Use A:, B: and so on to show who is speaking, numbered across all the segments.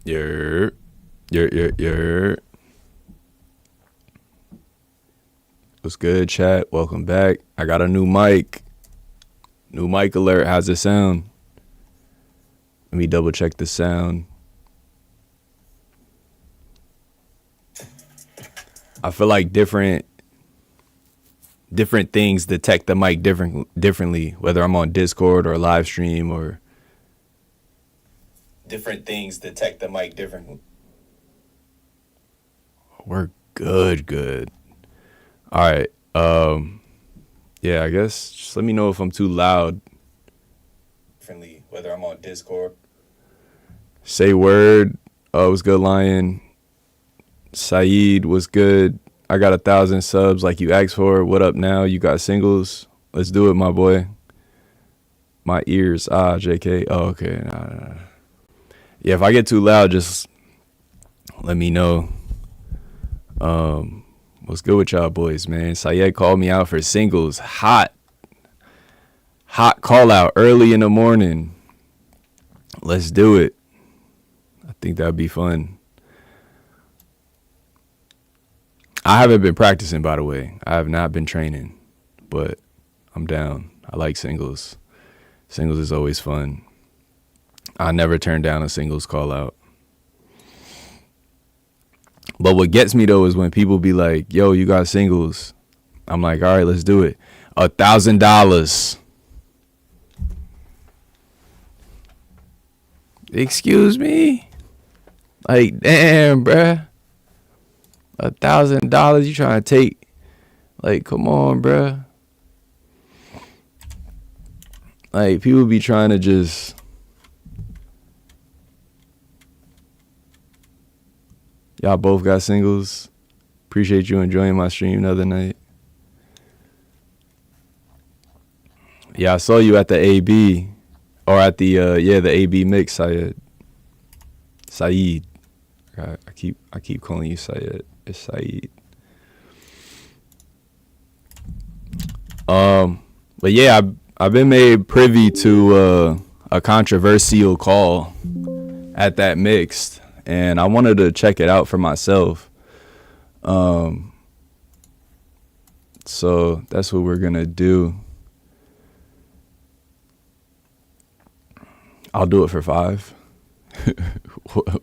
A: Yer, yer. What's good, chat? Welcome back. I got a new mic. New mic alert. How's it sound? Let me double check the sound. I feel like different things detect the mic differently, whether I'm on Discord or live stream or different things detect the mic differently. We're good. All right. Yeah, I guess just let me know if I'm too loud. Differently, whether I'm on Discord. Say word. Was good, Lion. Saeed was good. I got 1,000 subs like you asked for. What up now? You got singles? Let's do it, my boy. My ears. JK. Oh, okay. Nah. Yeah, if I get too loud, just let me know. What's good with y'all boys, man? Sayed called me out for singles. Hot call out early in the morning. Let's do it. I think that'd be fun. I haven't been practicing, by the way. I have not been training, but I'm down. I like singles. Singles is always fun. I never turn down a singles call out. But what gets me though is when people be like, yo, you got singles. I'm like, all right, let's do it. $1,000. Excuse me? Like, damn, bruh. $1,000 you trying to take? Like, come on, bruh. Like, people be trying to just... Y'all both got singles. Appreciate you enjoying my stream the other night. Yeah, I saw you at the AB. Or at the, the AB mix, Saeed. I keep calling you Saeed. It's Saeed. But yeah, I've been made privy to a controversial call at that mixed, and I wanted to check it out for myself. So that's what we're gonna do. I'll do it for 5.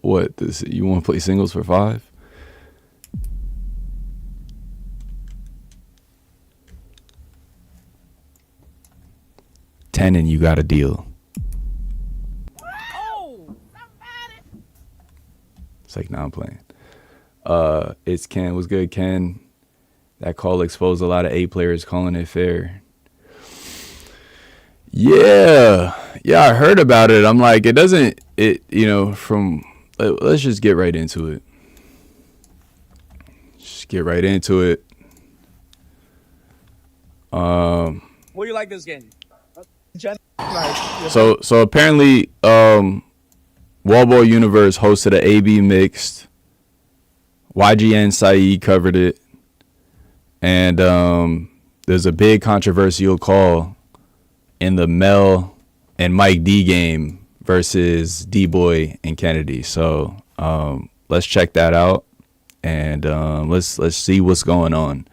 A: What? This? You want to play singles for 5? $10 and you got a deal. Oh, it's like, nah, I'm playing. It's Ken. What's good, Ken? That call exposed a lot of A players calling it fair. Yeah, I heard about it. I'm like, let's just get right into it.
B: What do you like this game?
A: So apparently, Wallball Universe hosted an AB mixed. YGN Saeed covered it. And there's a big controversial call in the Mel and Mike D game versus D-Boy and Kennedy. So let's check that out, and let's see what's going on.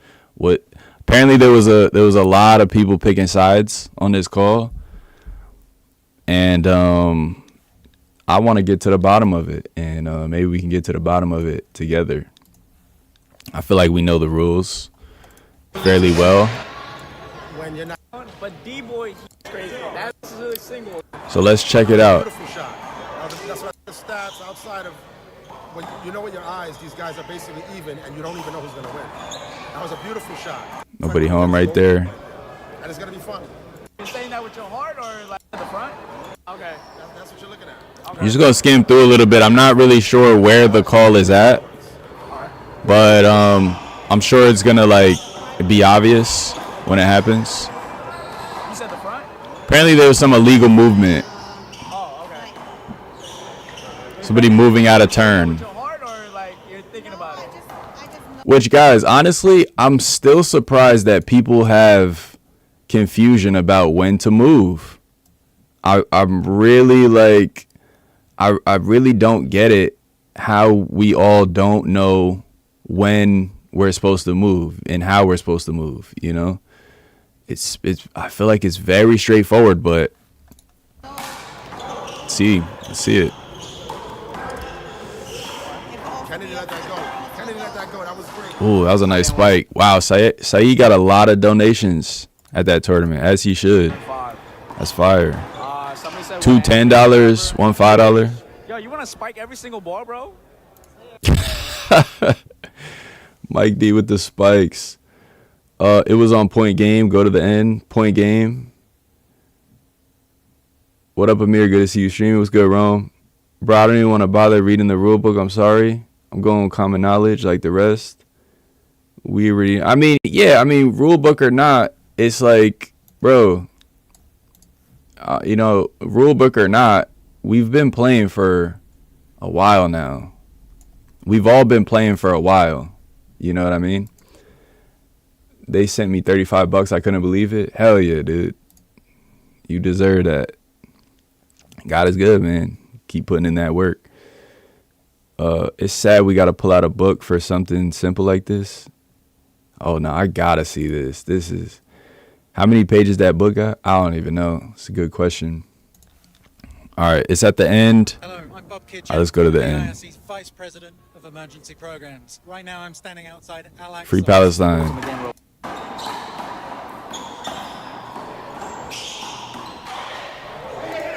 A: Apparently there was a lot of people picking sides on this call, and I want to get to the bottom of it, and maybe we can get to the bottom of it together. I feel like we know the rules fairly well.
B: When you're not, but D-Boy, he's crazy. That's really single.
A: So let's check it out.
C: Beautiful shot. That's why the stats outside of when you know with your eyes, these guys are basically even, and you don't even know who's gonna win. That was a beautiful shot.
A: Nobody home right there.
C: And it's gonna be fun.
B: You're saying that with your heart or like at the front? Okay.
C: That's what you're looking at.
A: You're just gonna skim through a little bit. I'm not really sure where the call is at, but I'm sure it's gonna like be obvious when it happens.
B: You said the front?
A: Apparently there was some illegal movement.
B: Oh, okay.
A: Somebody moving out of turn.
B: With your heart or like you're thinking about it?
A: Which, guys, honestly, I'm still surprised that people have confusion about when to move. I'm really like, I really don't get it how we all don't know when we're supposed to move and how we're supposed to move, you know? It's I feel like it's very straightforward, but let's see it.
C: Kennedy let that go. Kennedy let that go. That was great.
A: Ooh, that was a nice spike. Wow, Saeed got a lot of donations at that tournament, as he should. That's fire. Two $10, one $5.
B: Yo, you want to spike every single ball, bro?
A: Mike D with the spikes. It was on Point Game. Go to the end. Point Game. What up, Amir? Good to see you streaming. What's good, Rome? Bro, I don't even want to bother reading the rule book. I'm sorry. I'm going common knowledge like the rest. We already, rule book or not, it's like, bro, rule book or not, we've been playing for a while now. We've all been playing for a while. You know what I mean? They sent me $35. I couldn't believe it. Hell yeah, dude. You deserve that. God is good, man. Keep putting in that work. It's sad we got to pull out a book for something simple like this. Oh, no, I got to see this. This is... How many pages that book got? I don't even know. It's a good question. All right, it's at the end.
D: Hello, I'm Bob Kitchen.
A: All right, let's go to the end.
D: IIC's Vice President of Emergency Programs. Right now I'm standing outside Al-Aqsa.
A: Free Palestine.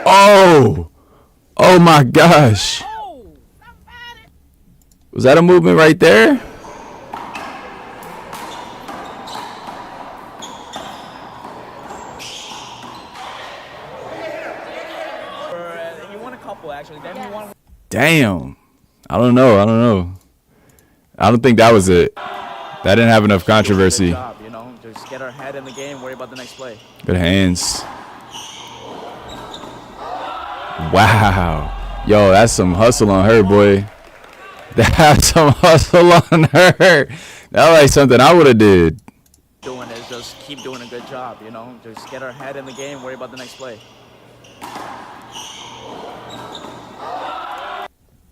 A: Oh my gosh. Was that a movement right there?
B: You won a couple, actually. Then you won.
A: Damn. I don't know. I don't think that was it. That didn't have enough controversy.
B: Good job, you know, just get our head in the game, worry about the next play.
A: Good hands. Wow. Yo, that's some hustle on her, boy. That's some hustle on her. That's like something I would have did.
B: Doing is just keep doing a good job, you know, just get our head in the game, worry about the next play.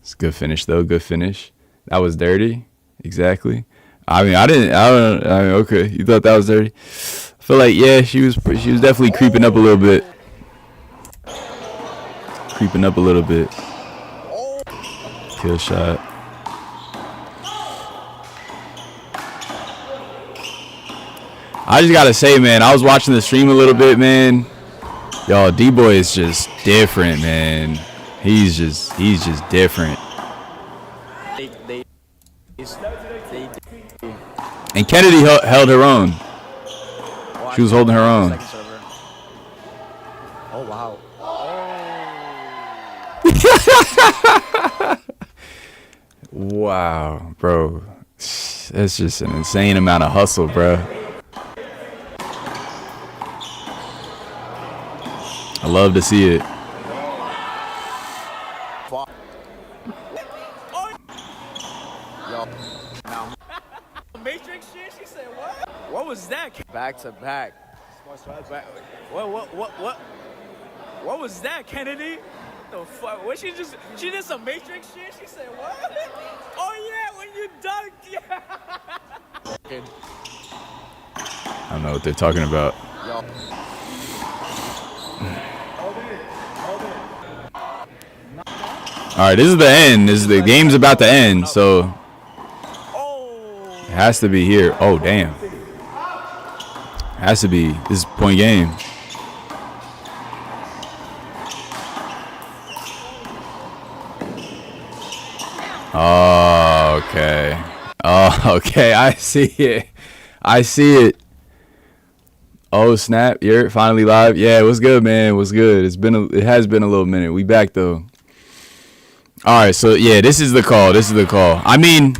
A: It's a good finish, though. Good finish. That was dirty. Exactly. I mean, okay. You thought that was dirty? I feel like, yeah, she was definitely creeping up a little bit. Kill shot. I just gotta say, man, I was watching the stream a little bit, man. Yo, D-Boy is just different, man. He's just different. And Kennedy held her own. She was holding her own.
B: Oh, wow.
A: Wow, bro. That's just an insane amount of hustle, bro. I love to see it.
B: Matrix shit? She said what? What was that? Back to back. What was that, Kennedy? The fuck? What she did some Matrix shit? She said what? Oh yeah, when you dunked, yeah.
A: I don't know what they're talking about. All right, this is the end. The game's about to end, so it has to be here. Oh, damn. Has to be. This is point game. Oh, okay. Oh, okay. I see it. Oh, snap. You're finally live. Yeah, it was good, man. It was good. It has been a little minute. We back, though. All right, so, yeah, this is the call. I mean,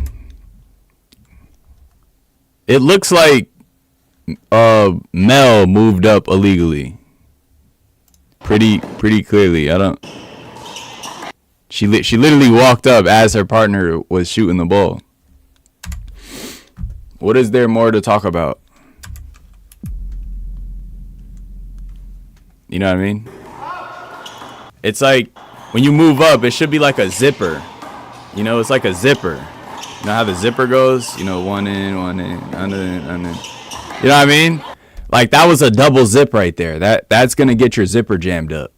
A: it looks like Mel moved up illegally. Pretty clearly. She literally walked up as her partner was shooting the ball. What is there more to talk about? You know what I mean? It's like when you move up, it should be like a zipper. You know, it's like a zipper. You know how the zipper goes? You know, one in, under. You know what I mean? Like, that was a double zip right there. That's gonna get your zipper jammed up.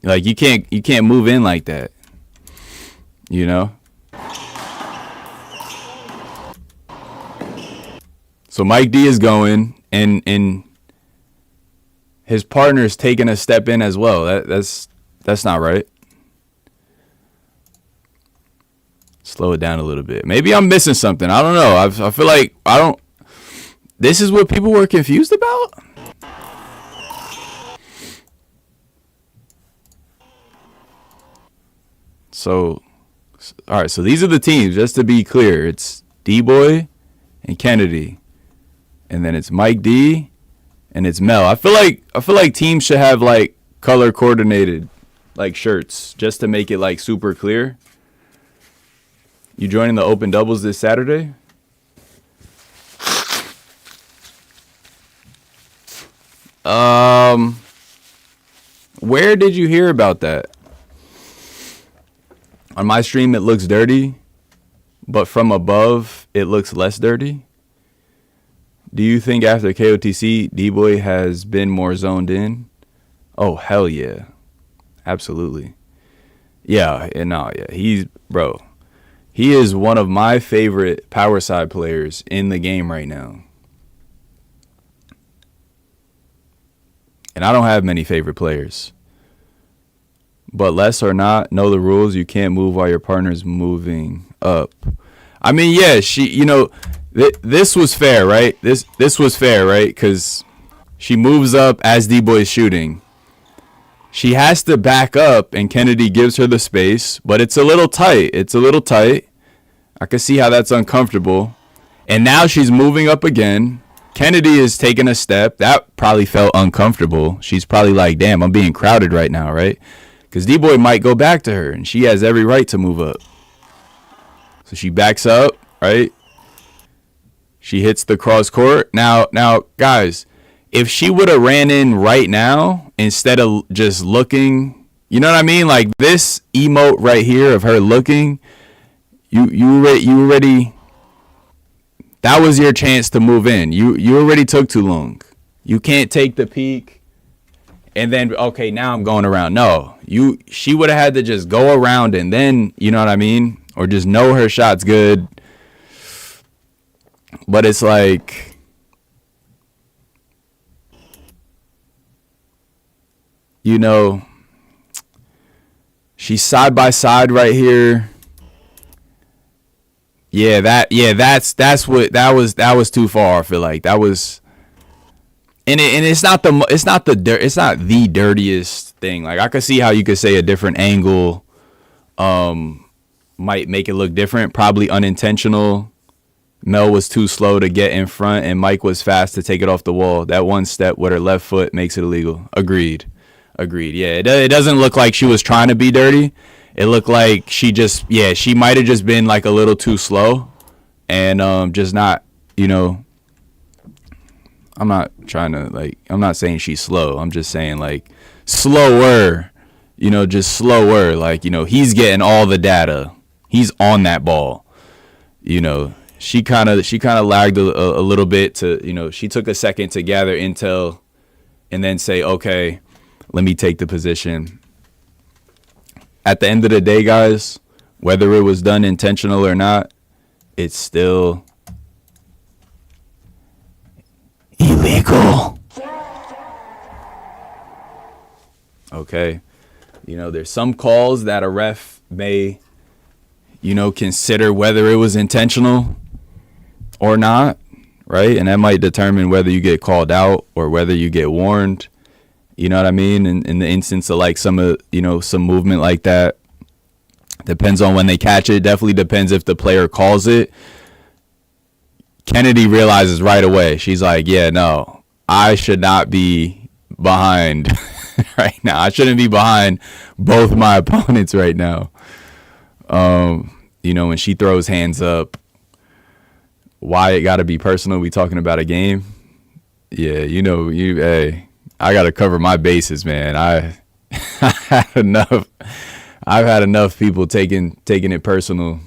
A: Like, you can't move in like that. You know? So Mike D is going, and his partner's taking a step in as well. That's not right. Slow it down a little bit. Maybe I'm missing something. I don't know. I feel like this is what people were confused about? So, all right. So these are the teams. Just to be clear, it's D-Boy and Kennedy, and then it's Mike D, and it's Mel. I feel like teams should have like color coordinated like shirts just to make it like super clear. You joining the open doubles this Saturday? Where did you hear about that? On my stream, it looks dirty, but from above, it looks less dirty. Do you think after KOTC, D-Boy has been more zoned in? Oh, hell yeah. Absolutely. Yeah, he is one of my favorite power side players in the game right now. And I don't have many favorite players. But less or not, know the rules. You can't move while your partner's moving up. I mean, yeah, this was fair, right? This was fair, right? Because she moves up as D-Boy's shooting. She has to back up, and Kennedy gives her the space, but it's a little tight. I can see how that's uncomfortable. And now she's moving up again. Kennedy is taking a step. That probably felt uncomfortable. She's probably like, damn, I'm being crowded right now, right? Because D-Boy might go back to her, and she has every right to move up. So she backs up, right? She hits the cross court. Now, guys, if she would have ran in right now instead of just looking, you know what I mean? Like this emote right here of her looking, you already, that was your chance to move in. You already took too long. You can't take the peek and then, okay, now I'm going around. No, she would have had to just go around and then, you know what I mean? Or just know her shot's good. But it's like, you know, she's side by side right here. That was too far. I feel like that was, and it's not the dirtiest thing. Like I could see how you could say a different angle, might make it look different. Probably unintentional. Mel was too slow to get in front, and Mike was fast to take it off the wall. That one step with her left foot makes it illegal. Agreed. Yeah, it doesn't look like she was trying to be dirty. It looked like she might have just been like a little too slow and just not, you know, I'm not saying she's slow. I'm just saying like slower, you know, just slower. Like, you know, he's getting all the data. He's on that ball, you know. She kind of lagged a little bit to, you know, she took a second to gather intel and then say, okay, let me take the position. At the end of the day, guys, whether it was done intentional or not, it's still illegal. Okay. You know, there's some calls that a ref may, you know, consider whether it was intentional or not, right? And that might determine whether you get called out or whether you get warned. You know what I mean? In the instance of like some movement like that, depends on when they catch it. Definitely depends if the player calls it. Kennedy realizes right away. She's like, yeah, no, I should not be behind right now. I shouldn't be behind both my opponents right now. You know, when she throws hands up, why it got to be personal? We talking about a game? Yeah, you know, hey, I got to cover my bases, man. I had enough. I've had enough people taking it personal.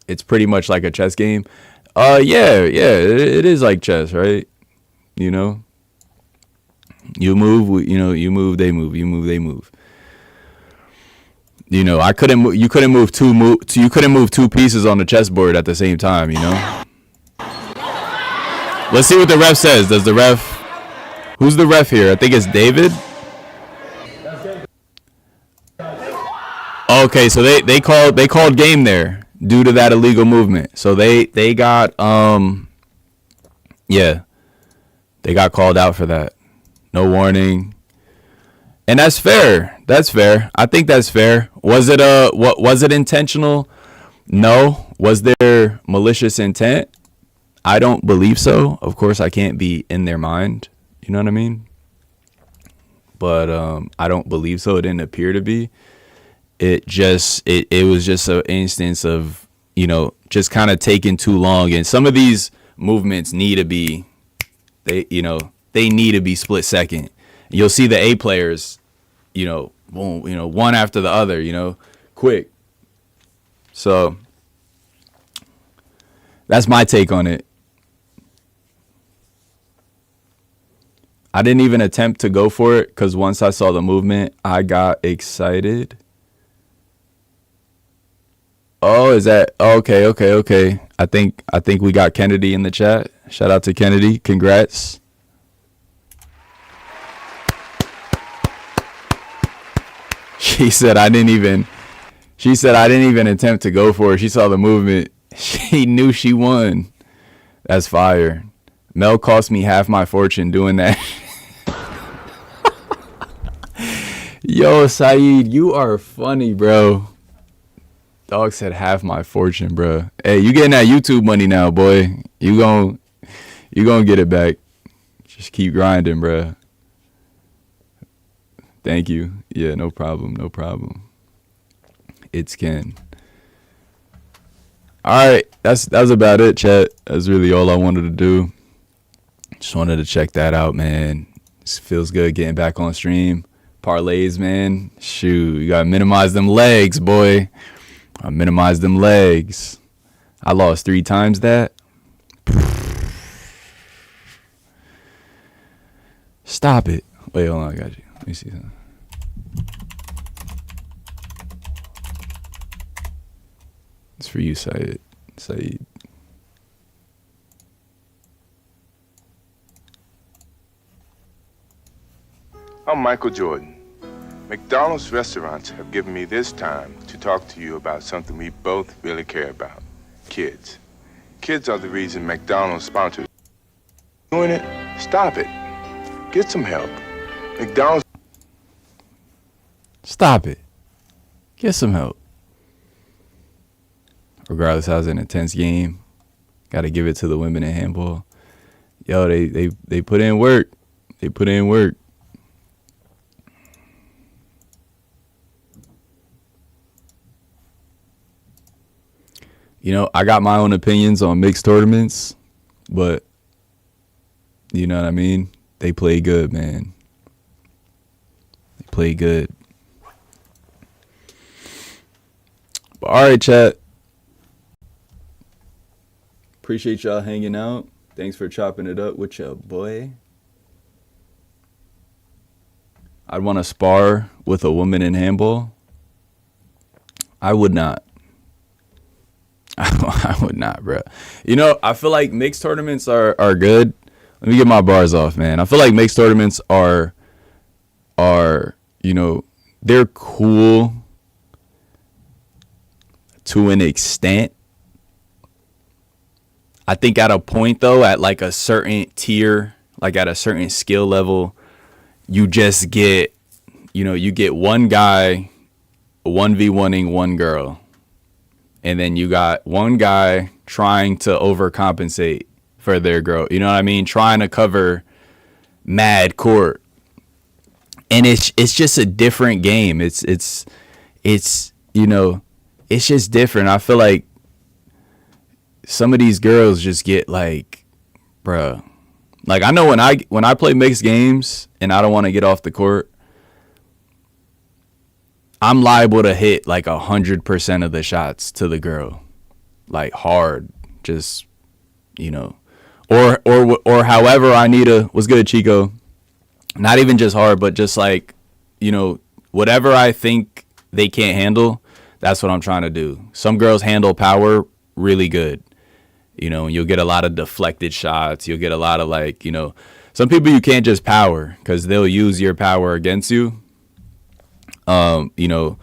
A: It's pretty much like a chess game. Yeah, it is like chess, right? You know, you move, you move, they move, you move, they move. You know, you couldn't move two pieces on the chessboard at the same time, you know? Let's see what the ref says. Who's the ref here? I think it's David. Okay, so they called game there due to that illegal movement. So they got they got called out for that. No warning. And that's fair. That's fair. I think that's fair. Was it intentional? No. Was there malicious intent? I don't believe so. Of course, I can't be in their mind. You know what I mean? But I don't believe so. It didn't appear to be. It was just an instance of, just kind of taking too long. And some of these movements need to be, they need to be split second. You'll see the A players, boom, one after the other, quick. So that's my take on it. I didn't even attempt to go for it because once I saw the movement, I got excited. Oh, is that okay? I think we got Kennedy in the chat. Shout out to Kennedy. Congrats. She said I didn't even attempt to go for it. She saw the movement. She knew she won. That's fire. Mel cost me half my fortune doing that. Yo, Saeed, you are funny, bro. Dog said half my fortune, bro. Hey, you getting that YouTube money now, boy. You gon' get it back. Just keep grinding, bro. Thank you. Yeah, no problem. It's Ken. All right, that's about it, chat. That's really all I wanted to do. Just wanted to check that out, man. It feels good getting back on stream. Parlays, man. Shoot, you gotta minimize them legs, boy. I minimized them legs. I lost 3 times that. Stop it. Wait, hold on, I got you. Let me see something. It's for you, Saeed.
E: I'm Michael Jordan. McDonald's restaurants have given me this time to talk to you about something we both really care about. Kids. Kids are the reason McDonald's sponsors. Doing it? Stop it. Get some help. McDonald's.
A: Stop it. Get some help. Regardless how it's an intense game, got to give it to the women in handball. Yo, they put in work. They put in work. I got my own opinions on mixed tournaments, but you know what I mean? They play good, man. They play good. But all right, chat. Appreciate y'all hanging out. Thanks for chopping it up with your boy. I'd want to spar with a woman in handball. I would not. I would not, bro. I feel like mixed tournaments are good. Let me get my bars off, man. I feel like mixed tournaments are they're cool to an extent. I think at a point, though, at like a certain tier, like at a certain skill level, you just get, you get one guy 1v1ing one girl. And then you got one guy trying to overcompensate for their girl. You know what I mean? Trying to cover mad court. And it's just a different game. It's it's just different. I feel like some of these girls just get like, bruh. Like I know when I play mixed games and I don't want to get off the court, I'm liable to hit like 100% of the shots to the girl, like hard, just, you know, or however I need to. What's good, Chico? Not even just hard, but just like, you know, whatever I think they can't handle, that's what I'm trying to do. Some girls handle power really good, you know, and you'll get a lot of deflected shots. You'll get a lot of like, you know, some people you can't just power because they'll use your power against you. You know,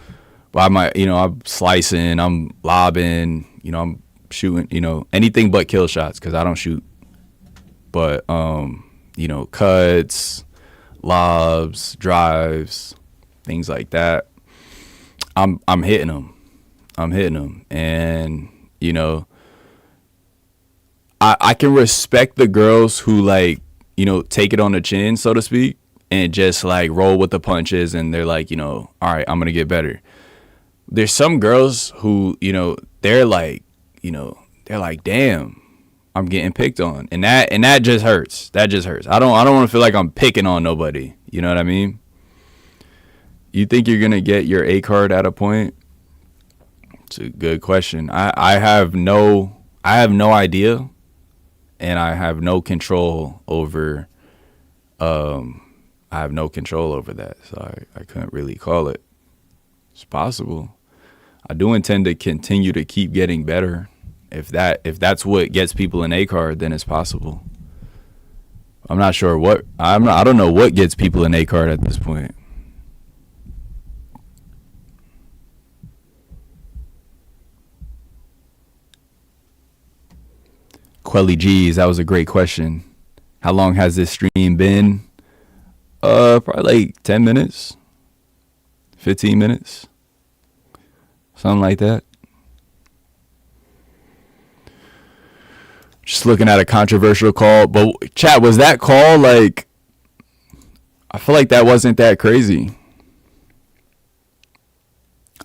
A: I'm slicing, I'm lobbing, you know, I'm shooting, you know, anything but kill shots because I don't shoot. But, you know, cuts, lobs, drives, things like that. I'm hitting them. And, you know, I can respect the girls who, like, you know, take it on the chin, so to speak, and just like roll with the punches, and they're like, you know, all right, I'm gonna get better. There's some girls who, you know, they're like, damn, I'm getting picked on, and that just hurts. That just hurts. I don't want to feel like I'm picking on nobody. You know what I mean? You think you're gonna get your A card at a point? It's a good question. I have no idea, and I have no control over. I have no control over that, so I couldn't really call it. It's possible. I do intend to continue to keep getting better. If that's what gets people an A card, then it's possible. I'm not sure what I don't know what gets people an A card at this point. Quelly G's, that was a great question. How long has this stream been? Probably like 10 minutes, 15 minutes, something like that. Just looking at a controversial call, but chat, was that call like? I feel like that wasn't that crazy.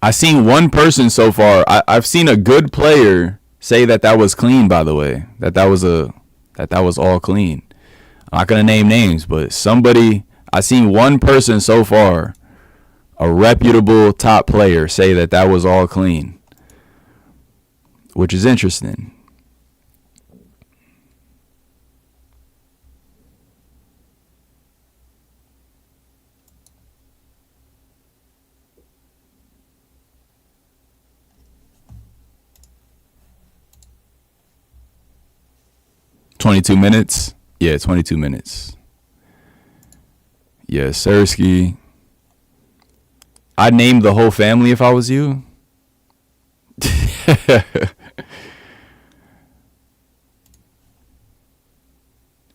A: I seen one person so far. I've seen a good player say that was clean. By the way, that was all clean. I'm not gonna name names, but somebody. I seen one person so far, a reputable top player, say that was all clean, which is interesting. $22 minutes? Yeah, 22 minutes. Yeah, Sersky. I'd name the whole family if I was you. It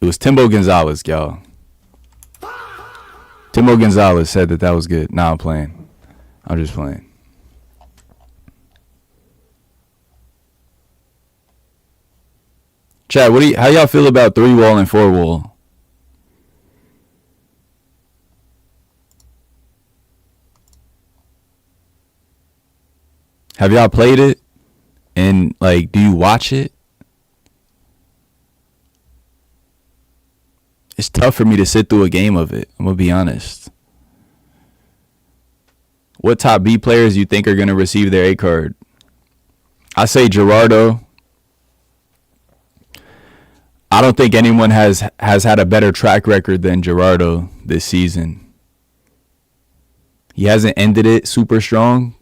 A: was Timbo Gonzalez, y'all. Timbo Gonzalez said that was good. Nah, I'm playing. I'm just playing. Chat, how y'all feel about 3-wall and 4-wall? Have y'all played it? And like, do you watch it? It's tough for me to sit through a game of it. I'm gonna be honest. What top B players you think are gonna receive their A card? I say Gerardo. I don't think anyone has had a better track record than Gerardo this season. He hasn't ended it super strong,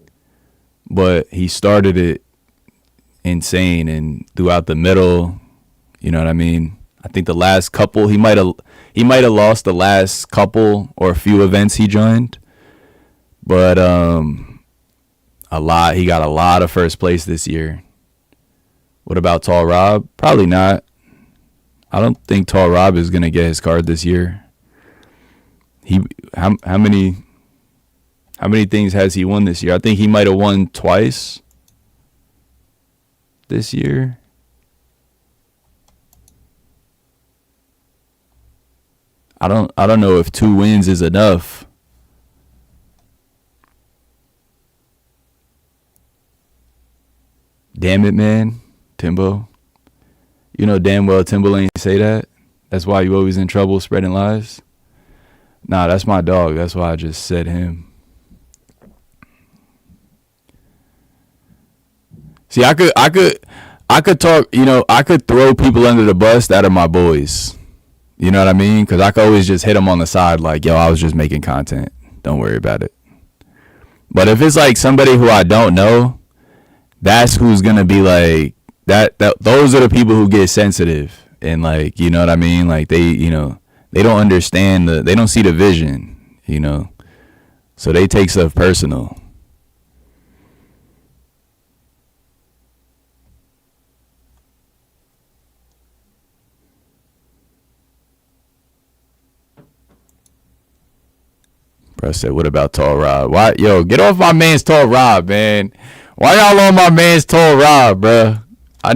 A: but he started it insane and throughout the middle. You know what I mean? I think the last couple he might have lost the last couple or few events he joined, but he got a lot of first place this year. What about Tall Rob? Probably not. I don't think Tall Rob is gonna get his card this year. How many things has he won this year? I think he might have won twice this year. I don't know if 2 wins is enough. Damn it, man. Timbo. You know damn well Timbo ain't say that. That's why you always in trouble spreading lies. Nah, that's my dog. That's why I just said him. See, I could talk. I could throw people under the bus that are my boys. You know what I mean? Because I could always just hit them on the side, like, yo, I was just making content. Don't worry about it. But if it's like somebody who I don't know, that's who's gonna be like that. Those are the people who get sensitive and like, you know what I mean? Like they don't understand they don't see the vision, so they take stuff personal. Bro said, what about Tall Rob? Why, yo, get off my man's Tall Rob, man. Why y'all on my man's Tall Rob, bro? I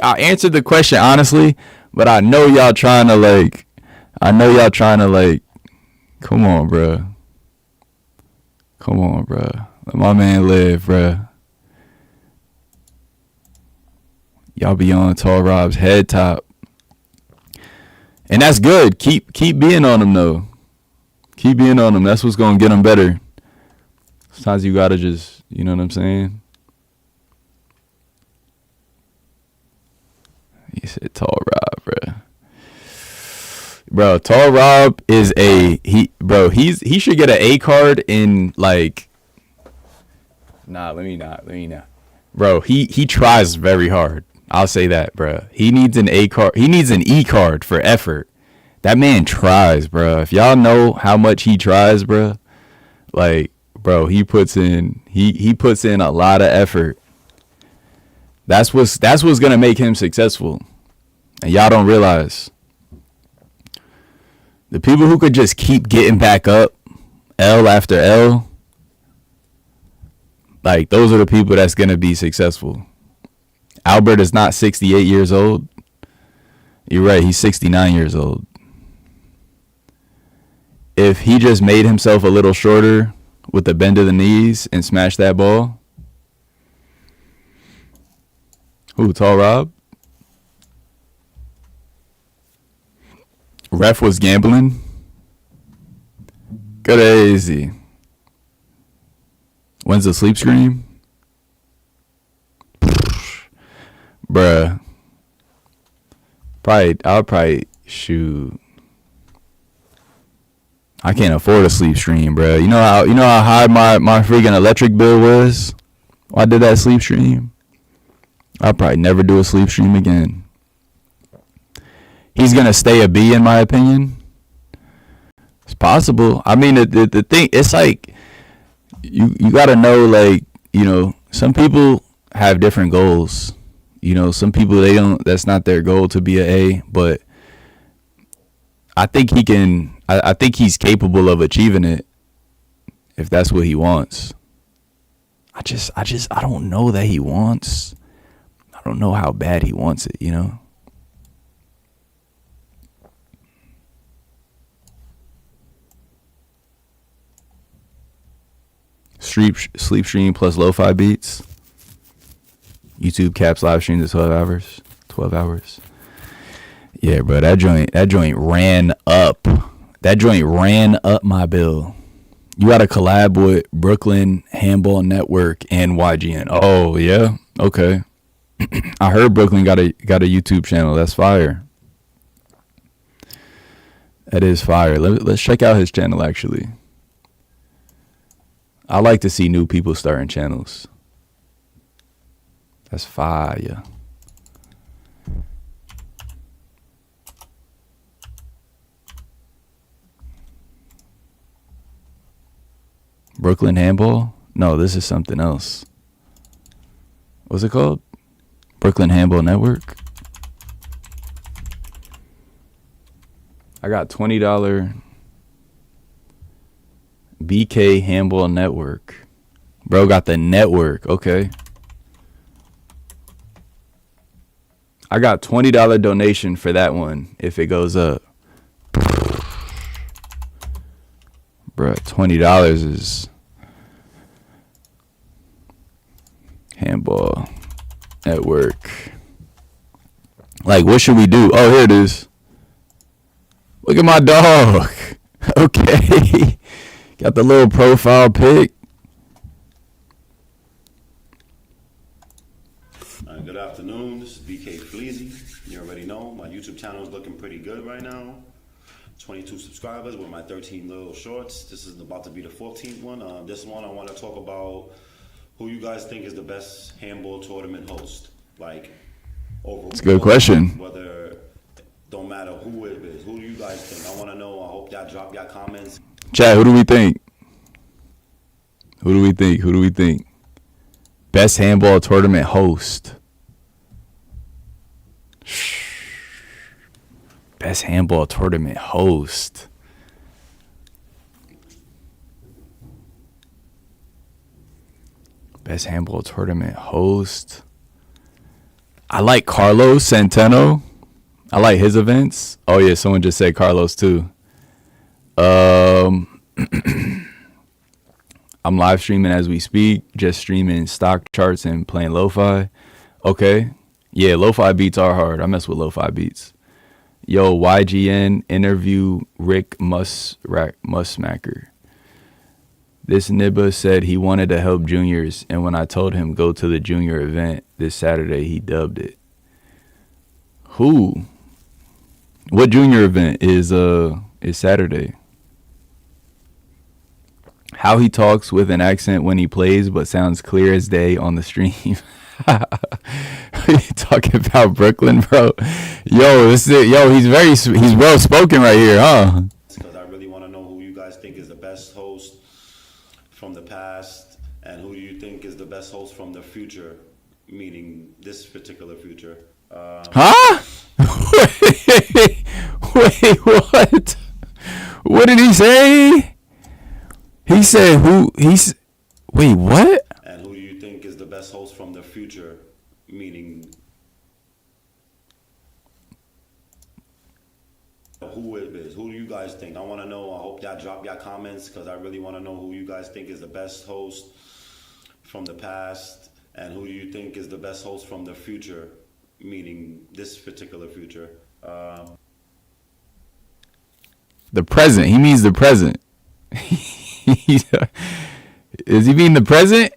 A: I answered the question honestly, but I know y'all trying to come on, bro. Come on, bro. Let my man live, bro. Y'all be on Tall Rob's head top. And that's good. Keep being on him, though. Keep being on him. That's what's going to get him better. Sometimes you got to just, you know what I'm saying? He said Tall Rob, bro. Bro, Tall Rob is he should get an A card in like, let me not. Bro, he tries very hard. I'll say that, bro. He needs an A card. He needs an E card for effort. That man tries, bro. If y'all know how much he tries, bro, like, bro, he puts in a lot of effort. That's what's gonna make him successful. And y'all don't realize the people who could just keep getting back up, L after L, like those are the people that's gonna be successful. Albert is not 68 years old. You're right, he's 69 years old. If he just made himself a little shorter with the bend of the knees and smashed that ball. Who, Tall Rob? Ref was gambling. Crazy. When's the sleep scream? Bruh. I'll probably shoot. I can't afford a sleep stream, bro. You know how high my freaking electric bill was? I did that sleep stream. I'll probably never do a sleep stream again. He's gonna stay a B in my opinion. It's possible. I mean, the thing, it's like you gotta know, like, some people have different goals. Some people that's not their goal to be an A, but I think he can. I think he's capable of achieving it if that's what he wants. I don't know that he wants. I don't know how bad he wants it, Sleep stream plus lo-fi beats. YouTube caps live stream to 12 hours. 12 hours. Yeah, bro, that joint ran up. That joint ran up my bill. You got to collab with Brooklyn Handball Network and YGN. Oh, yeah? Okay. I heard Brooklyn got a YouTube channel. That's fire. That is fire. Let's check out his channel, actually. I like to see new people starting channels. That's fire. Brooklyn Handball? No, this is something else. What's it called? Brooklyn Handball Network? I got $20 BK Handball Network. Bro got the network. Okay. I got $20 donation for that one if it goes up. Bro, $20 is Handball Network. Like, what should we do? Oh, here it is. Look at my dog. Okay. Got the little profile pic.
F: host, BK Fleazy. You already know, my YouTube channel is looking pretty good right now. 22 subscribers with my 13 little shorts. This is about to be the 14th one. This one I want to talk about who you guys think is the best handball tournament host. Like, overall.
A: It's a good question.
F: Whether, don't matter who it is. Who do you guys think? I want to know. I hope y'all drop your comments.
A: Chat, who do we think? Who do we think? Who do we think? Best handball tournament host. Best handball tournament host. Best handball tournament host. I like Carlos Centeno. I like his events. Oh yeah, someone just said Carlos too. I'm live streaming as we speak, just streaming stock charts and playing lo-fi. Okay. Yeah, lo-fi beats are hard. I mess with lo-fi beats. Yo, YGN interview Rick Musmacker. This nibba said he wanted to help juniors, and when I told him go to the junior event this Saturday, he dubbed it. Who? What junior event is Saturday? How he talks with an accent when he plays, but sounds clear as day on the stream. You talking about Brooklyn, bro? Yo, this is yo. He's well spoken right here, huh?
F: Because I really want to know who you guys think is the best host from the past, and who do you think is the best host from the future, meaning this particular future.
A: Huh? Wait, what? What did he say? He said who? Wait, what?
F: And who do you think is the best host from the future, meaning who it is? Who do you guys think? I want to know. I hope y'all drop your comments because I really want to know who you guys think is the best host from the past, and who do you think is the best host from the future, meaning this particular future.
A: The present. He means the present. Is he mean the present?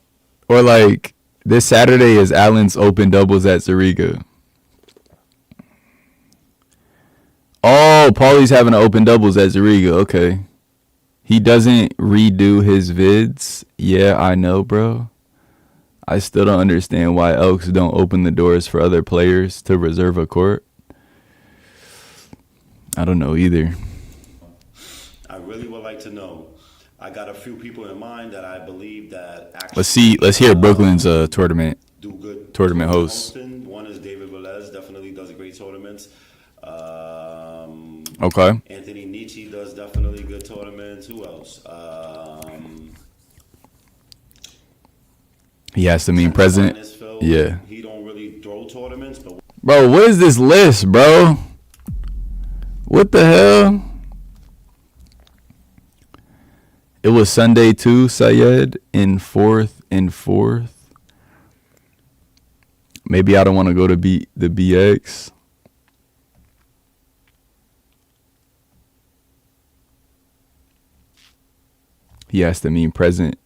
A: Or like this Saturday is Allen's open doubles at Zerega? Oh, Paulie's having an open doubles at Zerega. Okay. He doesn't redo his vids. Yeah, I know, bro. I still don't understand why Elks don't open the doors for other players to reserve a court. I don't know either.
F: I really would like to know. I got a few people in mind that I believe that
A: actually let's hear Brooklyn's tournament
F: do good
A: tournament hosts.
F: One is David Velez, definitely does great tournaments.
A: Okay.
F: Anthony Nietzsche does definitely good tournaments. Who else?
A: He has to mean present. Yeah.
F: He don't really throw tournaments, but
A: bro, what is this list, bro? What the hell? It was Sunday too, Syed, in fourth. Maybe I don't want to go to the BX. He has to mean present.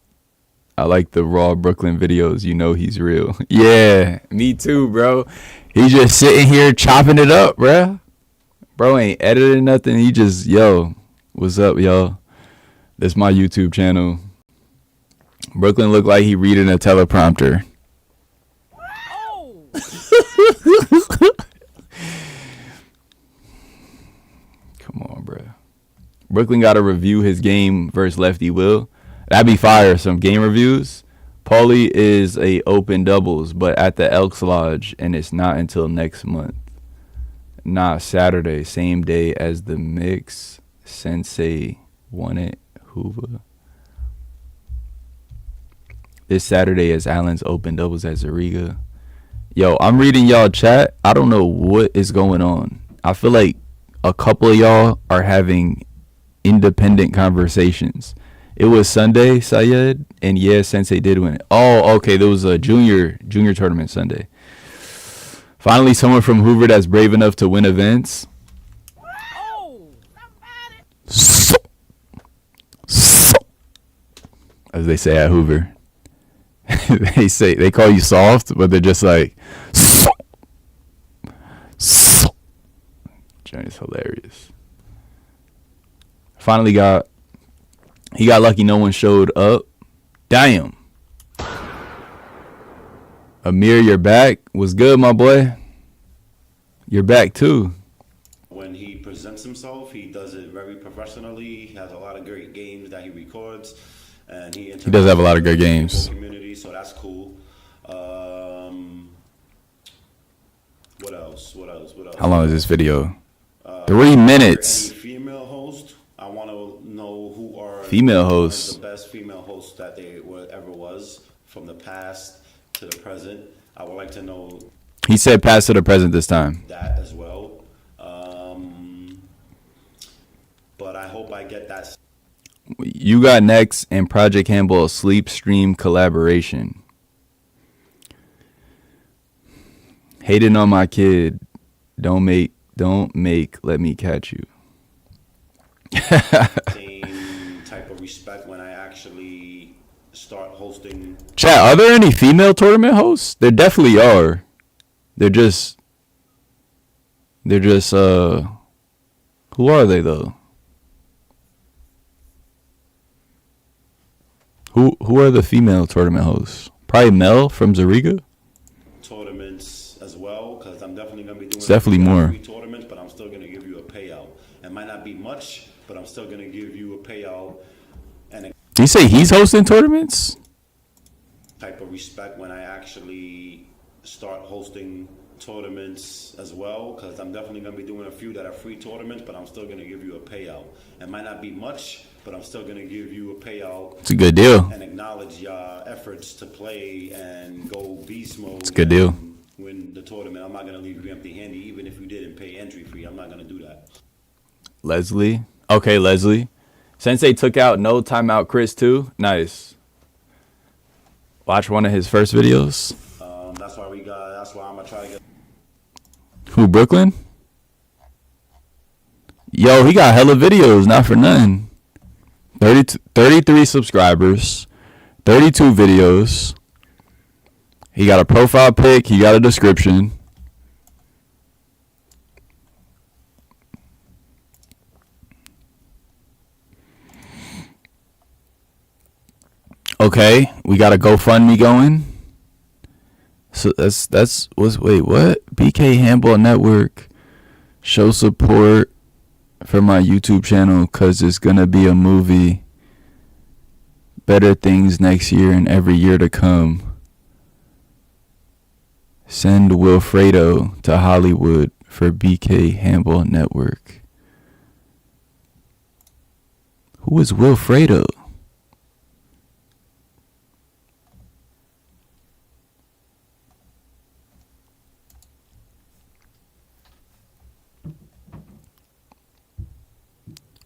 A: I like the raw Brooklyn videos. You know he's real. Yeah, me too, bro. He just sitting here chopping it up, bro. Bro ain't editing nothing. He just, yo, what's up, y'all? This my YouTube channel. Brooklyn look like he reading a teleprompter.
B: Oh.
A: Come on, bro. Brooklyn got to review his game versus Lefty Will. That'd be fire. Some game reviews. Paulie is a open doubles, but at the Elks Lodge, and it's not until next month. Not Saturday, same day as the mix. Sensei won it. Hoover. This Saturday is Allen's open doubles at Zerega. Yo, I'm reading y'all chat. I don't know what is going on. I feel like a couple of y'all are having independent conversations. It was Sunday, Syed, and yeah, Sensei did win it. Oh, okay, there was a junior tournament Sunday. Finally, someone from Hoover that's brave enough to win events.
B: Oh.
A: As they say at Hoover. They call you soft, but they're just like Johnny's hilarious. Finally he got lucky no one showed up. Damn. Amir, you're back. What's good, my boy? You're back too.
F: When he presents himself, he does it very professionally. He has a lot of great games that he records, and he
A: does have a lot of good games.
F: Community, so that's cool. What else?
A: How long is this video? 3 minutes.
F: Any female host? I want to know who are
A: female hosts.
F: The best female hosts that they ever was from the past to the present. I would like to know.
A: He said past to the present this time.
F: That as well. But I hope I get that.
A: You Got Next and ProjectHandball sleep stream collaboration. Hating on my kid. Don't make. Let me catch you.
F: Same type of respect when I actually start hosting.
A: Chat, are there any female tournament hosts? There definitely are. They're just who are they though? Who are the female tournament hosts? Probably Mel from Zerega.
F: Tournaments as well, because I'm definitely gonna be doing.
A: It's definitely more.
F: Tournaments, but I'm still gonna give you a payout. It might not be much, but I'm still gonna give you a payout. And
A: Did you say he's hosting tournaments?
F: Type of respect when I actually start hosting tournaments as well, because I'm definitely going to be doing a few that are free tournaments, but I'm still going to give you a payout. It might not be much, but I'm still going to give you a payout.
A: It's a good deal.
F: And acknowledge your efforts to play and go beast mode.
A: It's a good deal.
F: Win the tournament. I'm not going to leave you empty-handed, even if you didn't pay entry fee. I'm not going to do that.
A: Leslie. Okay, Leslie. Sensei took out no timeout Chris too. Nice. Watch one of his first videos.
F: That's why I'm going to try to get.
A: Who, Brooklyn? Yo, he got hella videos, not for nothing. 33 subscribers, 32 videos. He got a profile pic, he got a description. Okay, we got a GoFundMe going. So wait, what? BK Handball Network, show support for my YouTube channel because it's gonna be a movie. Better things next year and every year to come. Send Wilfredo to Hollywood for BK Handball Network. Who is Wilfredo?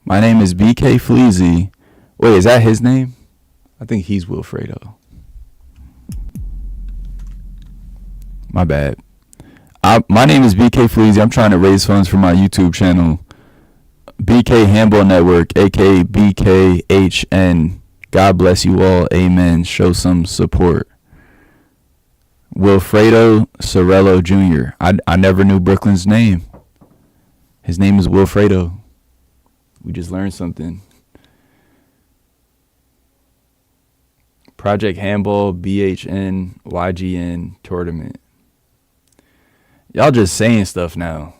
A: My name is BK Fleazy. Wait, is that his name? I think he's Wilfredo. My bad. My name is BK Fleazy. I'm trying to raise funds for my YouTube channel, BK Handball Network, aka BKHN. God bless you all. Amen. Show some support. Wilfredo Sorello Jr. I never knew Brooklyn's name. His name is Wilfredo. We just learned something. Project Handball, BHN, YGN tournament. Y'all just saying stuff now.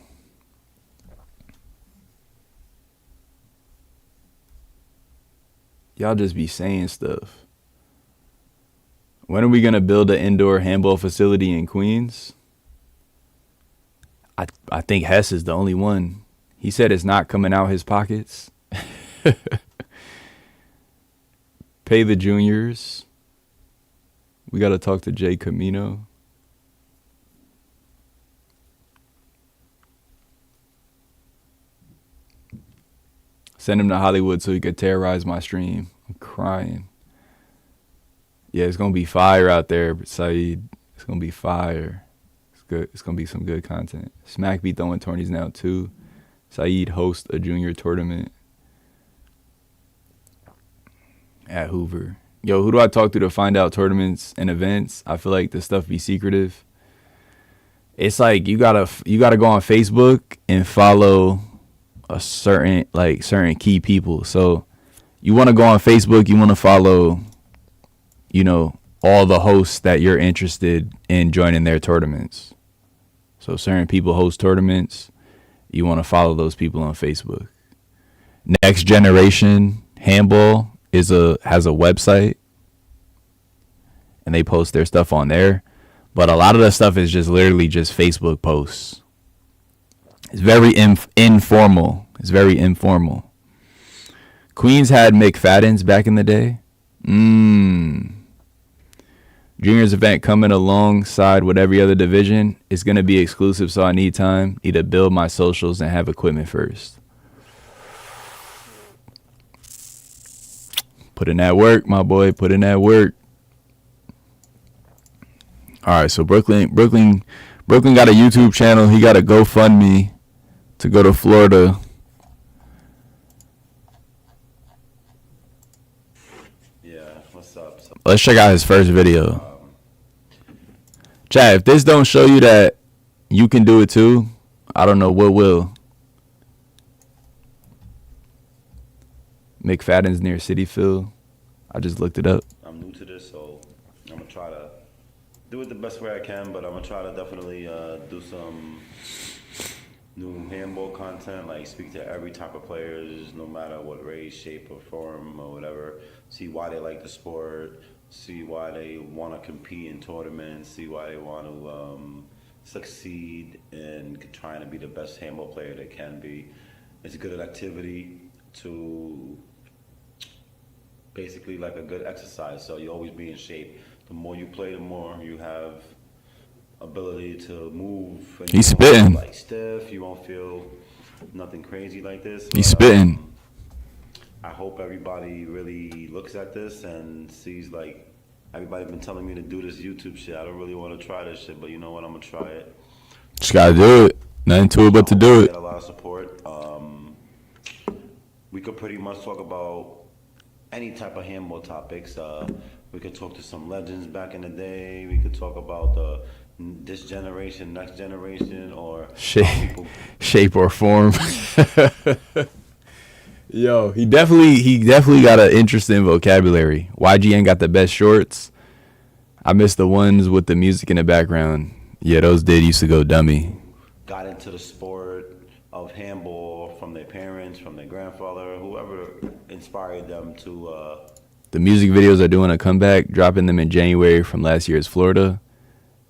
A: Y'all just be saying stuff. When are we going to build an indoor handball facility in Queens? I think Hess is the only one. He said it's not coming out his pockets. Pay the juniors. We got to talk to Jay Camino. Send him to Hollywood so he could terrorize my stream. I'm crying. Yeah, it's going to be fire out there, Saeed. It's going to be fire. It's good. It's going to be some good content. Smack be throwing tourneys now, too. Saeed hosts a junior tournament at Hoover. Yo, who do I talk to find out tournaments and events? I feel like this stuff be secretive. It's like you gotta go on Facebook and follow a certain key people. So you want to go on Facebook, you want to follow, all the hosts that you're interested in joining their tournaments. So certain people host tournaments, you want to follow those people on Facebook. Next Generation Handball has a website, and they post their stuff on there. But a lot of the stuff is just literally just Facebook posts. It's very informal. It's very informal. Queens had McFadden's back in the day. Juniors event coming alongside with every other division. It's going to be exclusive, so I need time. Need to build my socials and have equipment first. Put in that work, my boy. Put in that work. All right, so Brooklyn got a YouTube channel. He got a GoFundMe to go to Florida.
F: Yeah, what's up?
A: Let's check out his first video. Chad, if this don't show you that you can do it too, I don't know what will. McFadden's near Cityfield. I just looked it up.
F: I'm new to this, so I'm gonna try to do it the best way I can, but I'm gonna try to definitely do some new handball content, like speak to every type of players, no matter what race, shape, or form, or whatever. See why they like the sport, see why they want to compete in tournaments, see why they want to succeed in trying to be the best handball player they can be. It's a good activity to basically like a good exercise, so you always be in shape. The more you play, the more you have ability to move. And
A: He's
F: you won't
A: spitting.
F: feel, like stiff, you won't feel nothing crazy like this.
A: He's spitting.
F: I hope everybody really looks at this and sees, like, everybody's been telling me to do this YouTube shit. I don't really want to try this shit, but you know what? I'm gonna try it.
A: Just gotta do it. Nothing to it but to do it.
F: Get a lot of support. We could pretty much talk about any type of handball topics. We could talk to some legends back in the day. We could talk about this generation, next generation, or
A: shape or form. Yo, he definitely got an interesting vocabulary. YGN got the best shorts. I miss the ones with the music in the background. Yeah, those used to go dummy.
F: Got into the sport of handball from their parents, from their grandfather, whoever inspired them to.
A: The music videos are doing a comeback, dropping them in January from last year's Florida.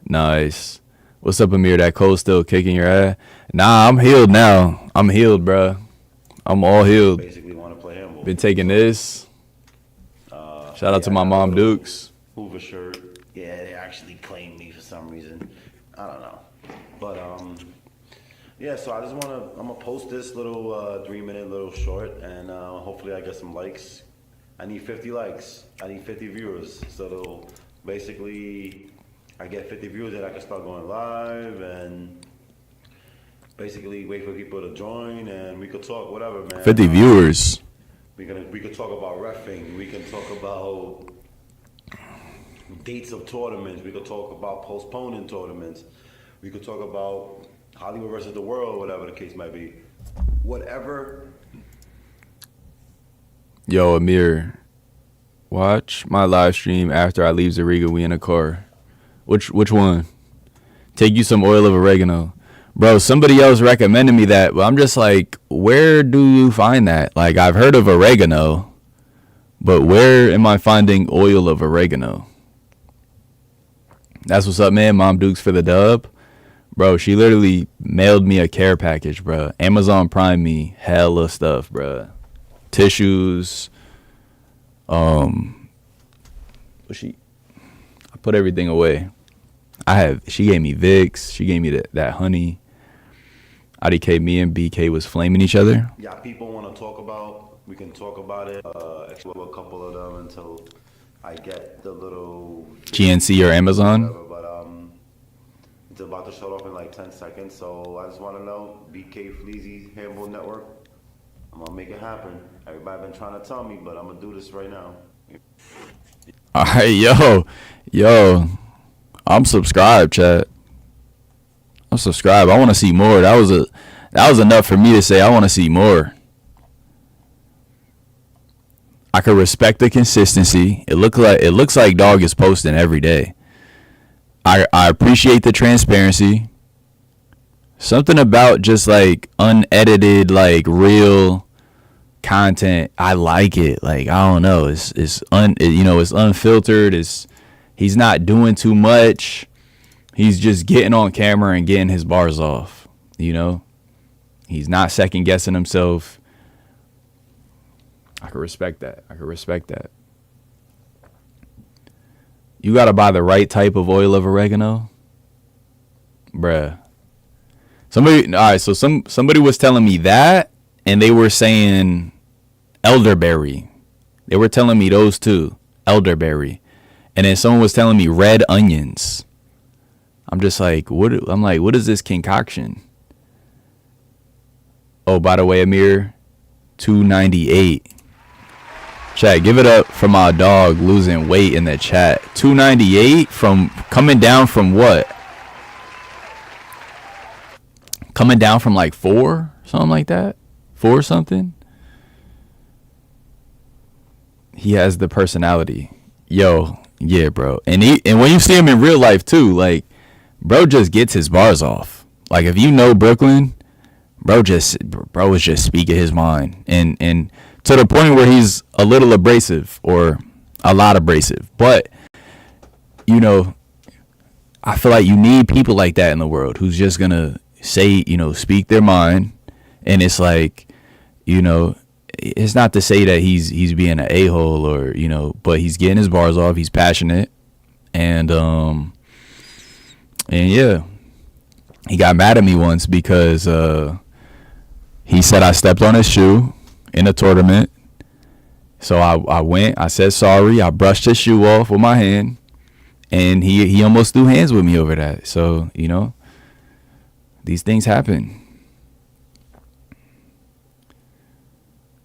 A: Nice. What's up, Amir? That cold still kicking your ass? Nah, I'm healed now. I'm healed, bruh. I'm all healed.
F: Basically want to play handball.
A: Been taking this. Shout out to my mom, Dukes.
F: Hoover shirt. Yeah, they actually claimed me for some reason. I don't know. But, yeah, so I just want to, I'm going to post this little 3-minute little short, and hopefully I get some likes. I need 50 likes. I need 50 viewers. So basically, I get 50 viewers, and I can start going live and basically wait for people to join, and we could talk whatever, man.
A: 50 viewers.
F: We could talk about reffing. We can talk about dates of tournaments. We could talk about postponing tournaments. We could talk about Hollywood versus the world, whatever the case might be. Whatever.
A: Yo, Amir, watch my live stream after I leave Zerega. We in a car. Which one? Take you some oil of oregano. Bro, somebody else recommended me that, but I'm just like, where do you find that? Like, I've heard of oregano, but where am I finding oil of oregano? That's what's up, man. Mom Dukes for the dub. Bro, she literally mailed me a care package, bro. Amazon Prime me hella stuff, bro. Tissues. I put everything away. She gave me Vicks. She gave me that honey. IDK, me and BK was flaming each other.
F: Yeah, people want to talk about, we can talk about it. Explore a couple of them until I get the little
A: GNC or Amazon.
F: Whatever, but it's about to shut off in like 10 seconds. So I just want to know, BK Fleazy Handball Network. I'm gonna make it happen. Everybody been trying to tell me, but I'm gonna do this right now.
A: All right, yo, I'm subscribed, chat. I'm subscribed. I want to see more. That was enough for me to say I want to see more. I could respect the consistency. It looks like dog is posting every day. I appreciate the transparency. Something about just like unedited, like real content. I like it. Like, I don't know. It's unfiltered. He's not doing too much. He's just getting on camera and getting his bars off. He's not second guessing himself. I can respect that. You got to buy the right type of oil of oregano. Bruh. Somebody was telling me that, and they were saying elderberry. They were telling me those two, elderberry. And then someone was telling me red onions. I'm just like, what is this concoction? Oh, by the way, Amir, 298. Chat, give it up for my dog losing weight in the chat. 298 from coming down from what? Coming down from like 4, something like that. 4 something. He has the personality. Yo, yeah, bro. And when you see him in real life too, like, bro just gets his bars off. Like, if you know Brooklyn, bro is just speaking his mind, and to the point where he's a little abrasive or a lot abrasive. But I feel like you need people like that in the world who's just gonna say, speak their mind. And it's like, it's not to say that he's being an a-hole or, but he's getting his bars off. He's passionate. And yeah, he got mad at me once because he said I stepped on his shoe in a tournament. So I went, I said sorry, I brushed his shoe off with my hand, and he almost threw hands with me over that. So, these things happen.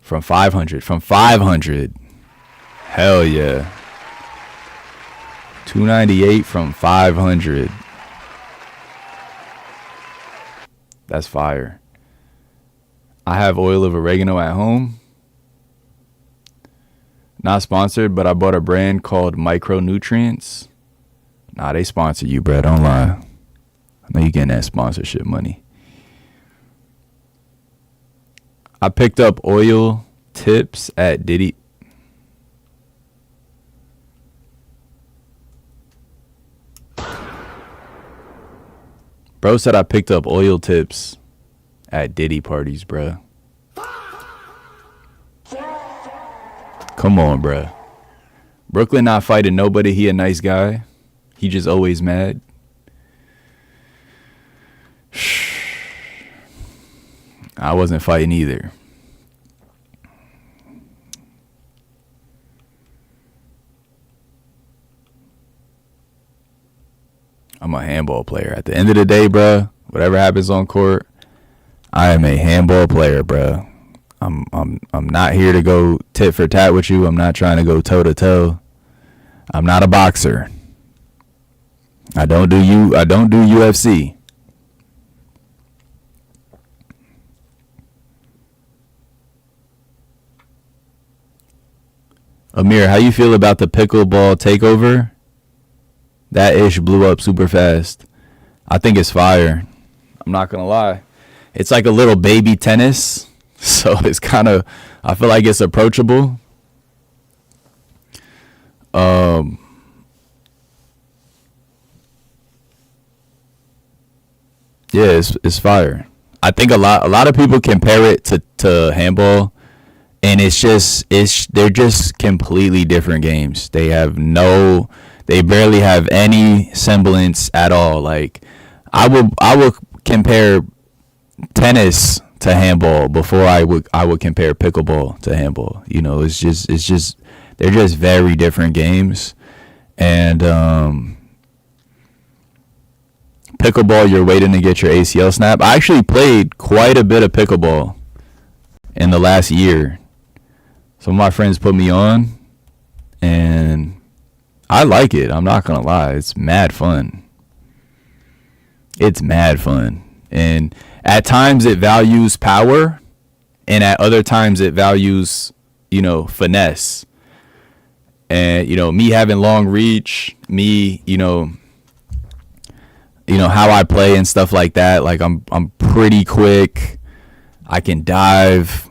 A: From 500. Hell yeah. 298 from 500. That's fire. I have oil of oregano at home. Not sponsored, but I bought a brand called Micronutrients. Nah, they sponsor you, bro. Don't lie. I know you getting that sponsorship money. I picked up oil tips at Diddy. Bro said I picked up oil tips at Diddy parties, bro. Come on, bro. Brooklyn not fighting nobody. He a nice guy. He just always mad. I wasn't fighting either. I'm a handball player. At the end of the day, bro, whatever happens on court, I am a handball player, bro. I'm not here to go tit for tat with you. I'm not trying to go toe to toe. I'm not a boxer. I don't do UFC. Amir, how you feel about the pickleball takeover? That ish blew up super fast. I think it's fire. I'm not gonna lie. It's like a little baby tennis. So it's kind of, I feel like it's approachable. Yeah, it's fire. I think a lot of people compare it to handball, and they're just completely different games. They barely have any semblance at all. Like, I would compare tennis to handball before I would compare pickleball to handball. It's just they're just very different games. And pickleball, you're waiting to get your ACL snap. I actually played quite a bit of pickleball in the last year. Some of my friends put me on, and I like it. I'm not gonna lie, it's mad fun. It's mad fun. And at times it values power, and at other times it values, finesse. And, me having long reach, me, how I play and stuff like that. Like I'm pretty quick. I can dive.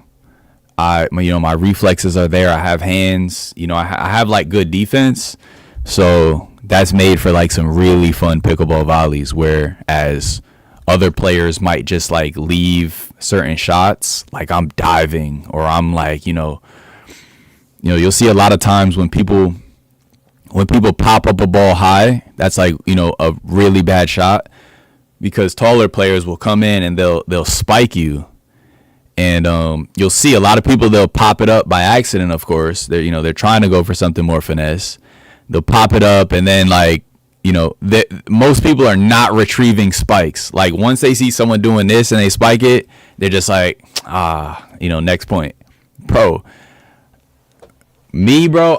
A: My reflexes are there. I have hands. I have like good defense. So that's made for like some really fun pickleball volleys, whereas other players might just like leave certain shots, like I'm diving, or I'm like, you'll see a lot of times when people pop up a ball high, that's like, a really bad shot, because taller players will come in and they'll spike you. And you'll see a lot of people, they'll pop it up by accident, of course. They're trying to go for something more finesse. They'll pop it up, and then like, most people are not retrieving spikes. Like once they see someone doing this and they spike it, they're just like, next point. Bro,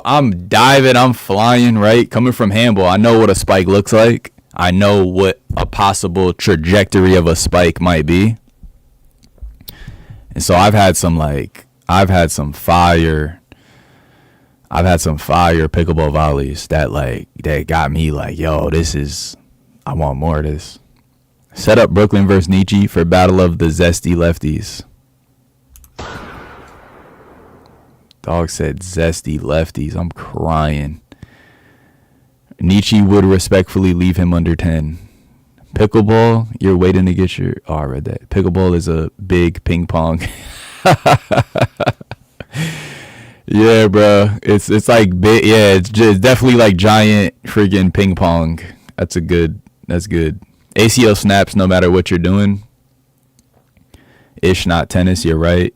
A: I'm diving, I'm flying, right? Coming from handball, I know what a spike looks like. I know what a possible trajectory of a spike might be. And so I've had some fire pickleball volleys that got me like, yo, I want more of this. Set up Brooklyn versus Nietzsche for Battle of the Zesty Lefties. Dog said zesty lefties. I'm crying. Nietzsche would respectfully leave him under 10. Pickleball, you're waiting to get your... Oh, I read that. Pickleball is a big ping pong. Yeah, bro. It's like big. Yeah, it's definitely like giant freaking ping pong. That's good. ACL snaps no matter what you're doing. Ish, not tennis. You're right.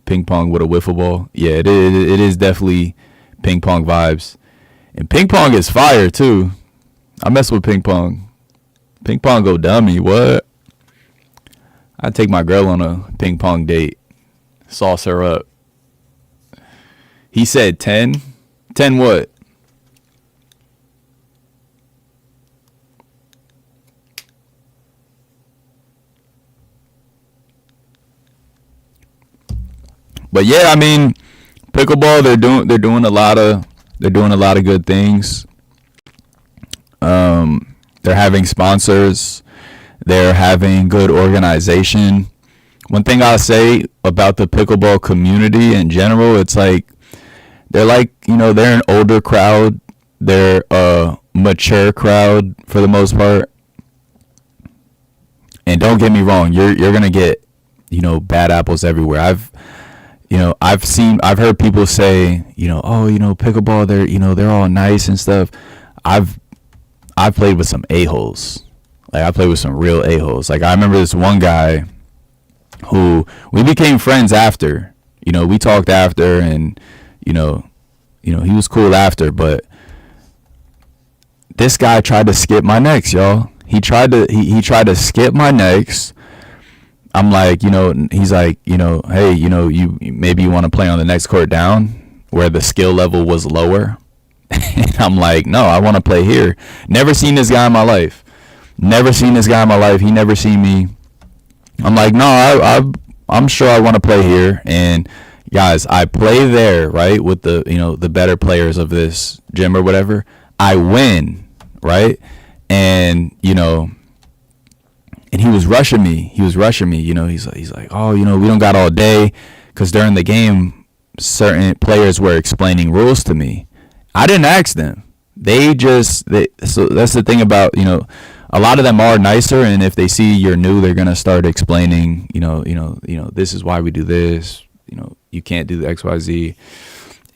A: Ping pong with a wiffle ball. Yeah, it is definitely ping pong vibes. And ping pong is fire too. I mess with ping pong. Ping pong go dummy. What? I'd take my girl on a ping pong date. Sauce her up. He said 10. 10 what? But yeah, I mean, pickleball, they're doing a lot of good things. They're having sponsors. They're having good organization. One thing I'll say about the pickleball community in general, it's like they're an older crowd. They're a mature crowd for the most part. And don't get me wrong, you're gonna get, bad apples everywhere. I've heard people say, pickleball, they're all nice and stuff. I've played with some a-holes. Like I played with some real a-holes. Like I remember this one guy who we became friends after. We talked after, and he was cool after, but this guy tried to skip my necks, y'all. He tried to skip my necks. I'm like, he's like, hey, you maybe you want to play on the next court down where the skill level was lower. And I'm like, no, I want to play here. Never seen this guy in my life. He never seen me. I'm like, no, I'm sure I want to play here. And guys, I play there, right, with the better players of this gym or whatever. I win, right? And and he was rushing me. He's like, oh, we don't got all day, because during the game, certain players were explaining rules to me. I didn't ask them. So that's the thing about, a lot of them are nicer, and if they see you're new, they're gonna start explaining, this is why we do this. You can't do the XYZ.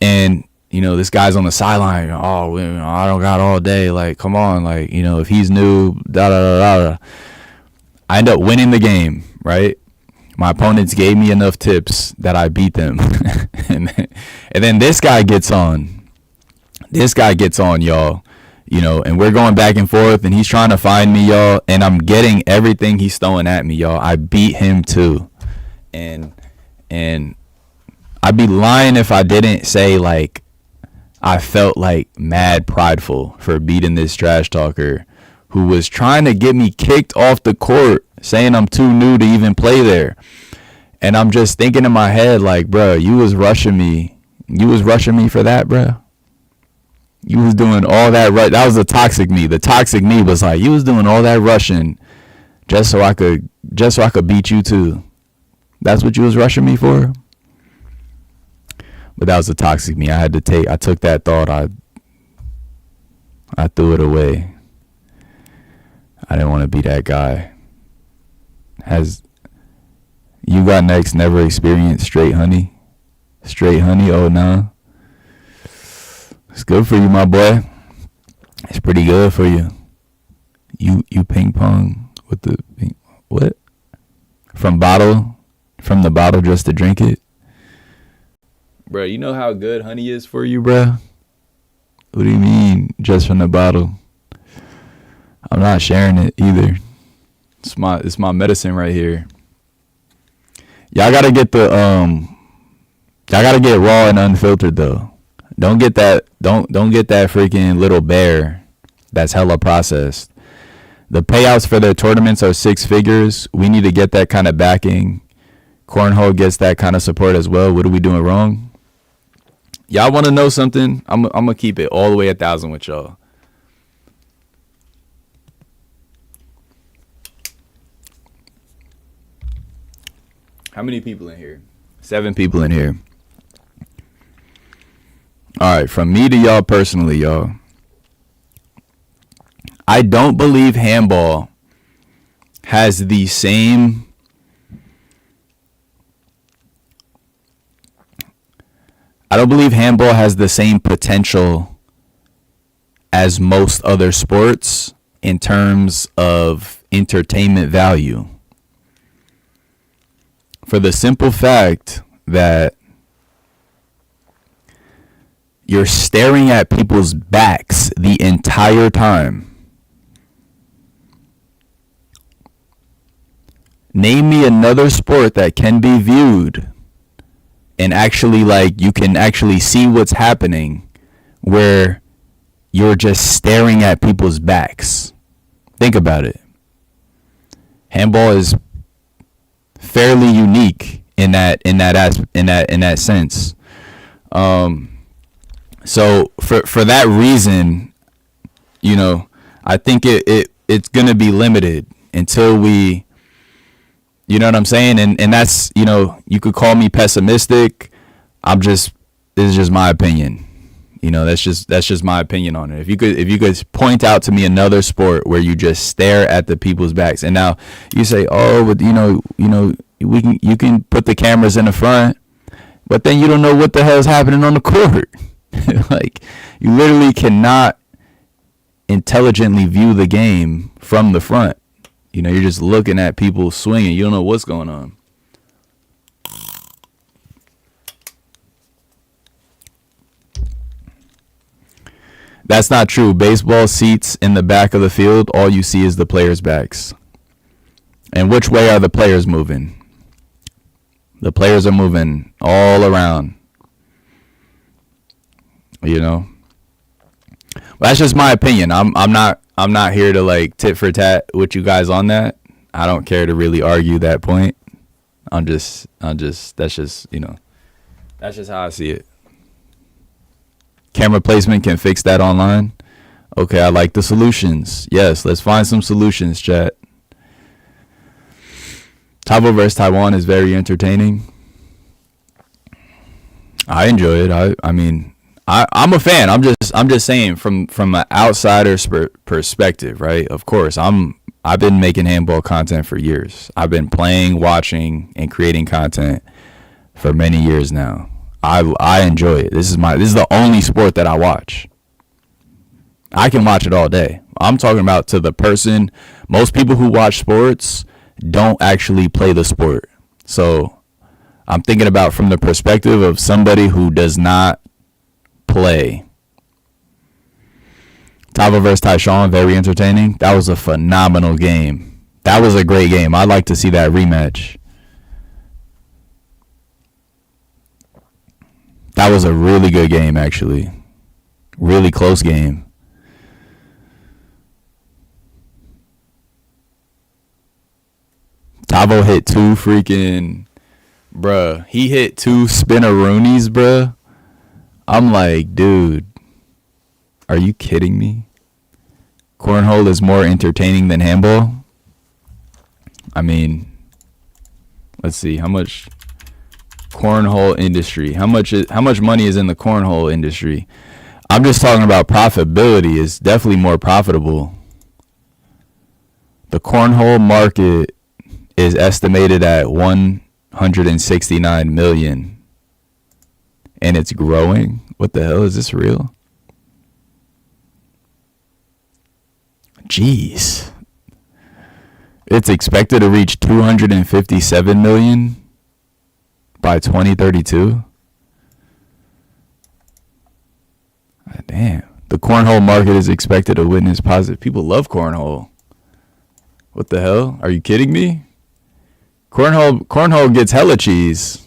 A: And this guy's on the sideline. Oh, I don't got all day. Like, come on, like, if he's new, da da da da. I end up winning the game, right? My opponents gave me enough tips that I beat them. and then this guy gets on. Y'all. And we're going back and forth, and he's trying to find me, y'all, and I'm getting everything he's throwing at me, y'all. I beat him too. And I'd be lying if I didn't say, like, I felt like mad prideful for beating this trash talker who was trying to get me kicked off the court, saying I'm too new to even play there. And I'm just thinking in my head, like, bro, you was rushing me. You was rushing me for that, bro. You was doing all that. That was the toxic me. The toxic me was like, you was doing all that rushing just so I could beat you too. That's what you was rushing me for. But that was the toxic me. I took that thought. I threw it away. I didn't want to be that guy. Has You Got Next never experienced straight honey? Straight honey? Oh, no. It's good for you, my boy. It's pretty good for you. You ping pong with the what? From the bottle just to drink it? Bro, you know how good honey is for you, bro? What do you mean, just from the bottle? I'm not sharing it either. It's my medicine right here. Y'all gotta get y'all gotta get raw and unfiltered though. Don't get that freaking little bear that's hella processed. The payouts for their tournaments are 6 figures. We need to get that kind of backing. Cornhole gets that kind of support as well. What are we doing wrong? Y'all want to know something? I'm gonna keep it all the way 1,000 with y'all. How many people in here? 7 people in here. All right, from me to y'all personally, y'all. I don't believe handball has the same potential as most other sports in terms of entertainment value. For the simple fact that you're staring at people's backs the entire time. Name me another sport that can be viewed and actually, like, you can actually see what's happening where you're just staring at people's backs. Think about it. Handball is fairly unique in that sense. So for that reason, you know, I think it's gonna be limited until we, you know what I'm saying? And that's, you know, you could call me pessimistic. This is just my opinion. You know, that's just my opinion on it. If you could point out to me another sport where you just stare at the people's backs, and now you say, oh, but you know, you can put the cameras in the front, but then you don't know what the hell is happening on the court. Like, you literally cannot intelligently view the game from the front. You know, you're just looking at people swinging. You don't know what's going on. That's not true. Baseball seats in the back of the field, all you see is the players' backs. And which way are the players moving? The players are moving all around. You know? Well, that's just my opinion. I'm not here to like tit for tat with you guys on that. I don't care to really argue that point. That's just, you know, that's just how I see it. Camera placement can fix that online. Okay, I like the solutions. Yes, let's find some solutions, chat. Taiwo vs. Taiwan is very entertaining. I enjoy it. I mean, I'm a fan. I'm just saying from an outsider's perspective, right? Of course, I've been making handball content for years. I've been playing, watching, and creating content for many years now. I enjoy it. This is the only sport that I watch. I can watch it all day. I'm talking about to the person. Most people who watch sports don't actually play the sport. So I'm thinking about from the perspective of somebody who does not play. Taiwo vs. Tyshawn, very entertaining. That was a phenomenal game. That was a great game. I'd like to see that rematch. That was a really good game, actually. Really close game. Tavo hit 2 freaking, bruh. He hit 2 spinneroonies, bruh. I'm like, dude, are you kidding me? Cornhole is more entertaining than handball. I mean, let's see how much cornhole industry. How much money is in the cornhole industry? I'm just talking about profitability. It's definitely more profitable. The cornhole market is estimated at 169 million, and it's growing. What the hell, is this real? Jeez. It's expected to reach 257 million by 2032. God damn. The cornhole market is expected to witness positive. People love cornhole. What the hell? Are you kidding me? Cornhole gets hella cheese.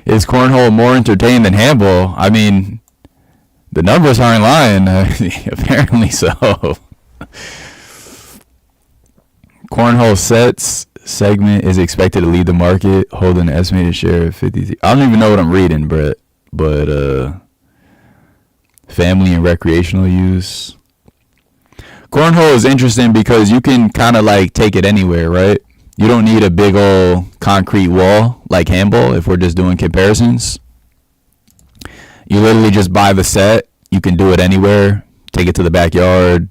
A: Is cornhole more entertaining than handball? I mean, the numbers aren't lying. Apparently so. Cornhole sets segment is expected to lead the market, holding an estimated share of 53. I don't even know what I'm reading, but family and recreational use. Cornhole is interesting because you can kind of like take it anywhere, right? You don't need a big old concrete wall like handball if we're just doing comparisons. You literally just buy the set. You can do it anywhere. Take it to the backyard.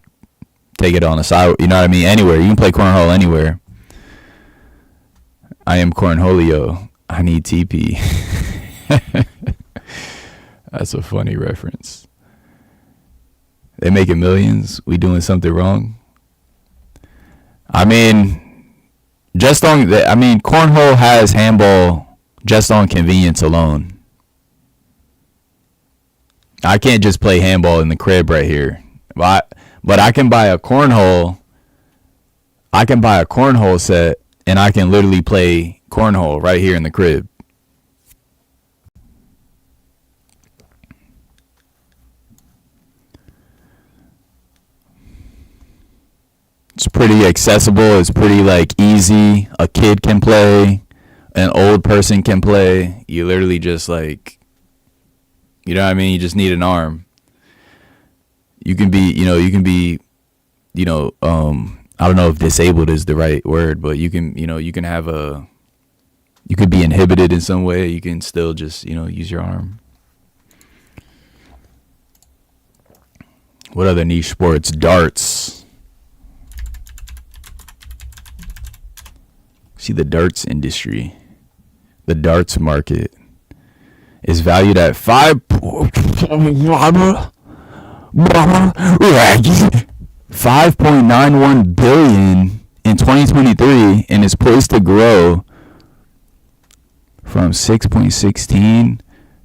A: Take it on the side. You know what I mean? Anywhere. You can play cornhole anywhere. I am cornholio. I need TP. That's a funny reference. They making millions. We doing something wrong. I mean, cornhole has handball just on convenience alone. I can't just play handball in the crib right here. But I can buy a cornhole. I can buy a cornhole set and I can literally play cornhole right here in the crib. It's pretty accessible. It's pretty like easy. A kid can play. An old person can play. You literally just like, you know what I mean? You just need an arm. You can be, I don't know if disabled is the right word, but you can you could be inhibited in some way. You can still just, use your arm. What other niche sports? Darts. See, the darts industry, the darts market is valued at 5.91 billion in 2023 and is poised to grow from 6.16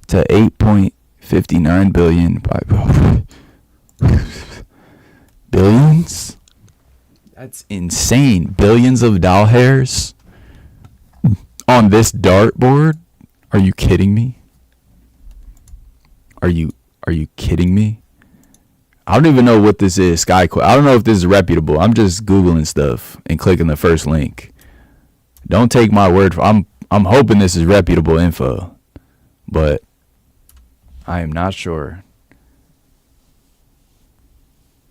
A: to 8.59 billion by billions. That's insane. Billions of doll hairs on this dartboard? Are you kidding me? Are you kidding me? I don't even know what this is. I don't know if this is reputable. I'm just Googling stuff and clicking the first link. Don't take my word for I'm hoping this is reputable info, but I am not sure.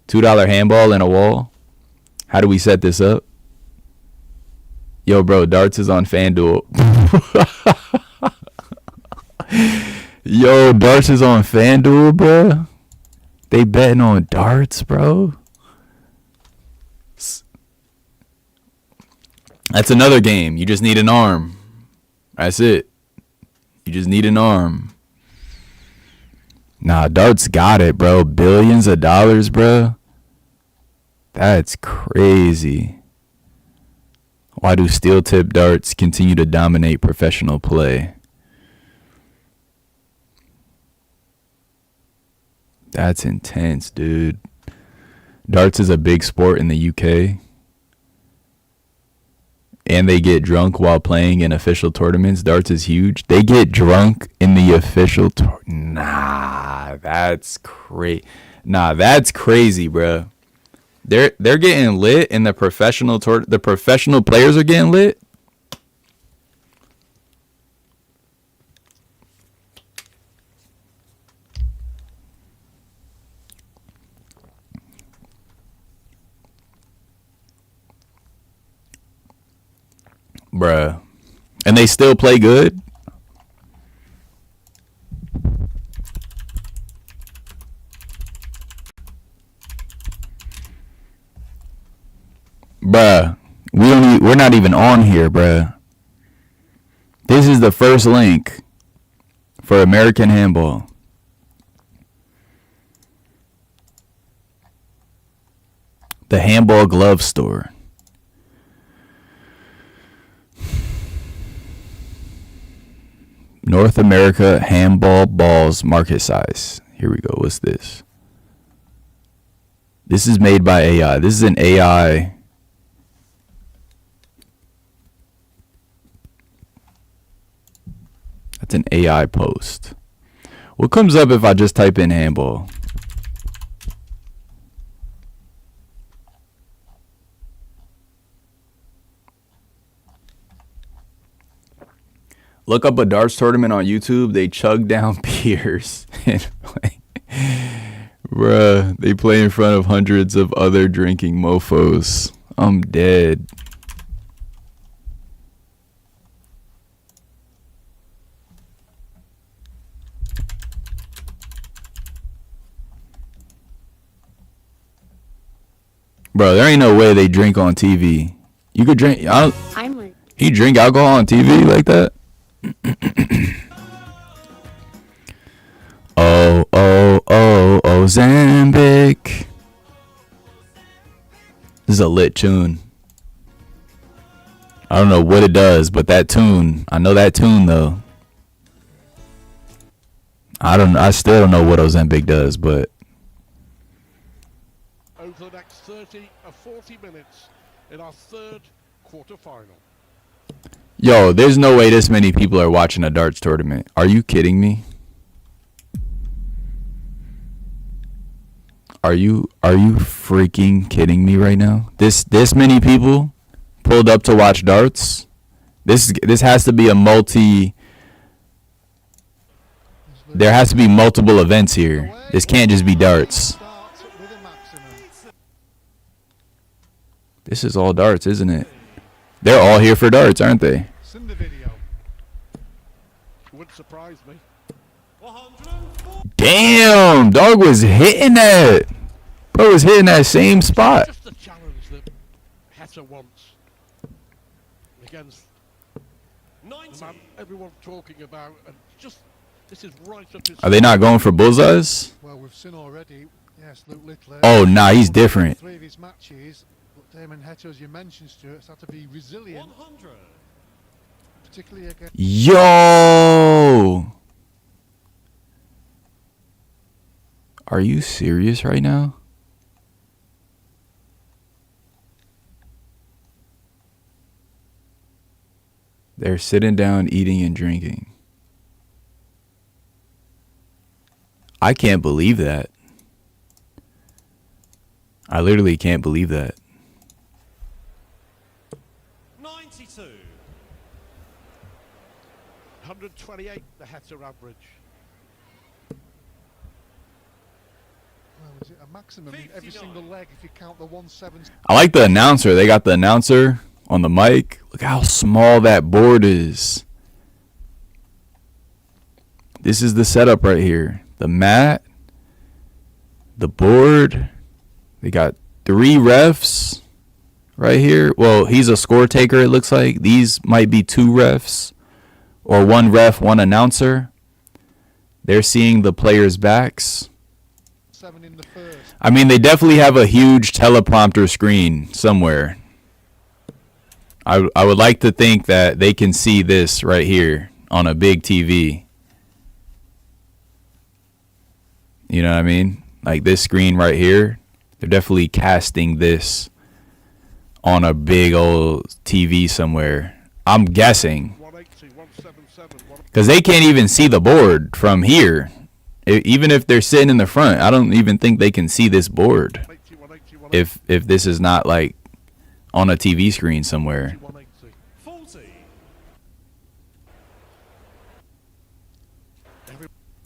A: $2 handball and a wall. How do we set this up? Yo, bro, darts is on FanDuel. Yo, darts is on FanDuel, bro. They betting on darts, bro. That's another game. You just need an arm. That's it. You just need an arm. Nah, darts got it, bro. Billions of dollars, bro. That's crazy. Why do steel tip darts continue to dominate professional play? That's intense, dude. Darts is a big sport in the UK. And they get drunk while playing in official tournaments. Darts is huge. They get drunk in the official Nah, that's crazy, bro. They're getting lit, and the professional players are getting lit. Bruh. And they still play good? Bruh. We're not even on here, bruh. This is the first link for American Handball. The Handball Glove Store. North America handball balls market size. Here we go. What's this? This is made by AI. This is an AI. That's an AI post. What comes up if I just type in handball? Look up a darts tournament on YouTube. They chug down beers and play. Bruh, they play in front of hundreds of other drinking mofos. I'm dead. Bro, there ain't no way they drink on TV. You could drink. He drink alcohol on TV like that? Oh, Zambic. This is a lit tune. I don't know what it does, but that tune, I know that tune though. I still don't know what Ozempic does, but
G: over the next 30 or 40 minutes in our third quarterfinal.
A: Yo, there's no way this many people are watching a darts tournament. Are you kidding me? Are you freaking kidding me right now? This many people pulled up to watch darts? This has to be a there has to be multiple events here. This can't just be darts. This is all darts, isn't it? They're all here for darts, aren't they?
G: In the video. Would surprise me.
A: Damn, dog was hitting that. Bro was hitting that same spot.
G: Just the challenge that Heta wants against the man everyone's talking about, and just this is right up his.
A: Are they not going for bullseyes?
H: Well, we've seen already. Yes, Luke Littler.
A: Oh, nah, he's different.
H: 3 of his matches, but Damon Heta, as you mentioned, Stuart, has had to be resilient. 100. Particularly against.
A: Yo! Are you serious right now? They're sitting down, eating and drinking. I can't believe that. I literally can't believe that.
G: 92. 128, the Heta average.
H: Well, is it a maximum in every single leg if you count the 1/7?
A: I like the announcer. They got the announcer on the mic. Look how small that board is. This is the setup right here. The mat, the board. They got 3 refs right here. Well, he's a score taker, it looks like. These might be 2 refs or 1 ref, 1 announcer. They're seeing the players' backs.
H: 7 in the first.
A: I mean, they definitely have a huge teleprompter screen somewhere. I would like to think that they can see this right here on a big TV. You know what I mean? Like this screen right here. They're definitely casting this on a big old TV somewhere. I'm guessing. Because they can't even see the board from here. Even if they're sitting in the front, I don't even think they can see this board. if this is not like on a TV screen somewhere.
G: 180. 40.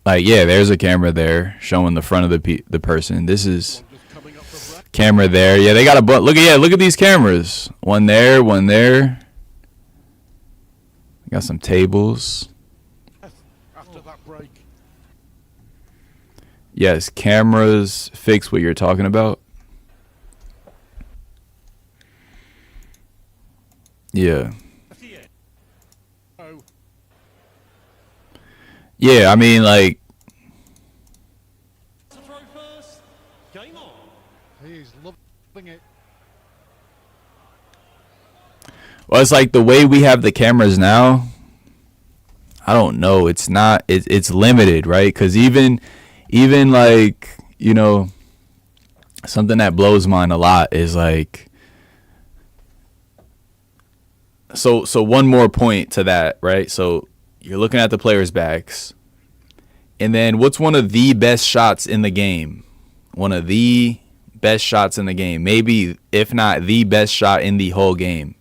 A: Like, yeah, there's a camera there showing the front of the person. This is
G: Just coming up for breath.
A: camera there. Yeah, they got look at these cameras. One there, one there. Got some tables.
G: After that break.
A: Yes, cameras fix what you're talking about. Yeah.
G: 58. Oh,
A: Yeah, I mean, like,
G: to throw first. Game on.
H: He's loving it.
A: well, it's like the way we have the cameras now. I don't know. It's not. It's limited, right? Because even like, you know, something that blows mine a lot is like. So one more point to that, right? So you're looking at the players' backs, and then what's one of the best shots in the game? One of the best shots in the game, maybe if not the best shot in the whole game.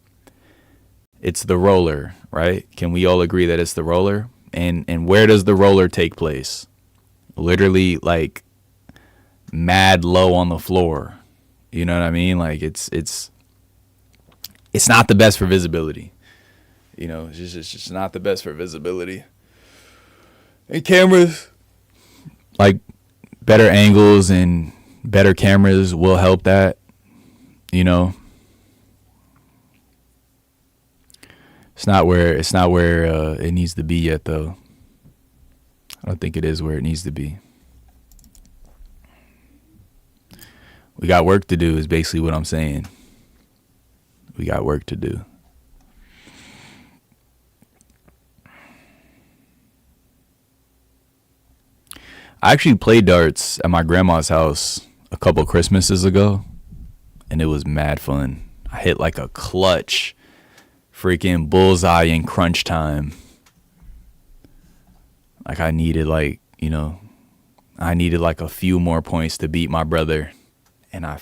A: It's the roller, right? Can we all agree that it's the roller? And where does the roller take place? Literally, like, mad low on the floor. You know what I mean? Like, it's not the best for visibility. You know, it's just not the best for visibility. And cameras, like, better angles and better cameras will help that, you know. It's not where it needs to be yet, though. I don't think it is where it needs to be. We got work to do is basically what I'm saying. We got work to do. I actually played darts at my grandma's house a couple Christmases ago, and it was mad fun. I hit like a clutch freaking bullseye in crunch time. Like I needed like a few more points to beat my brother. And I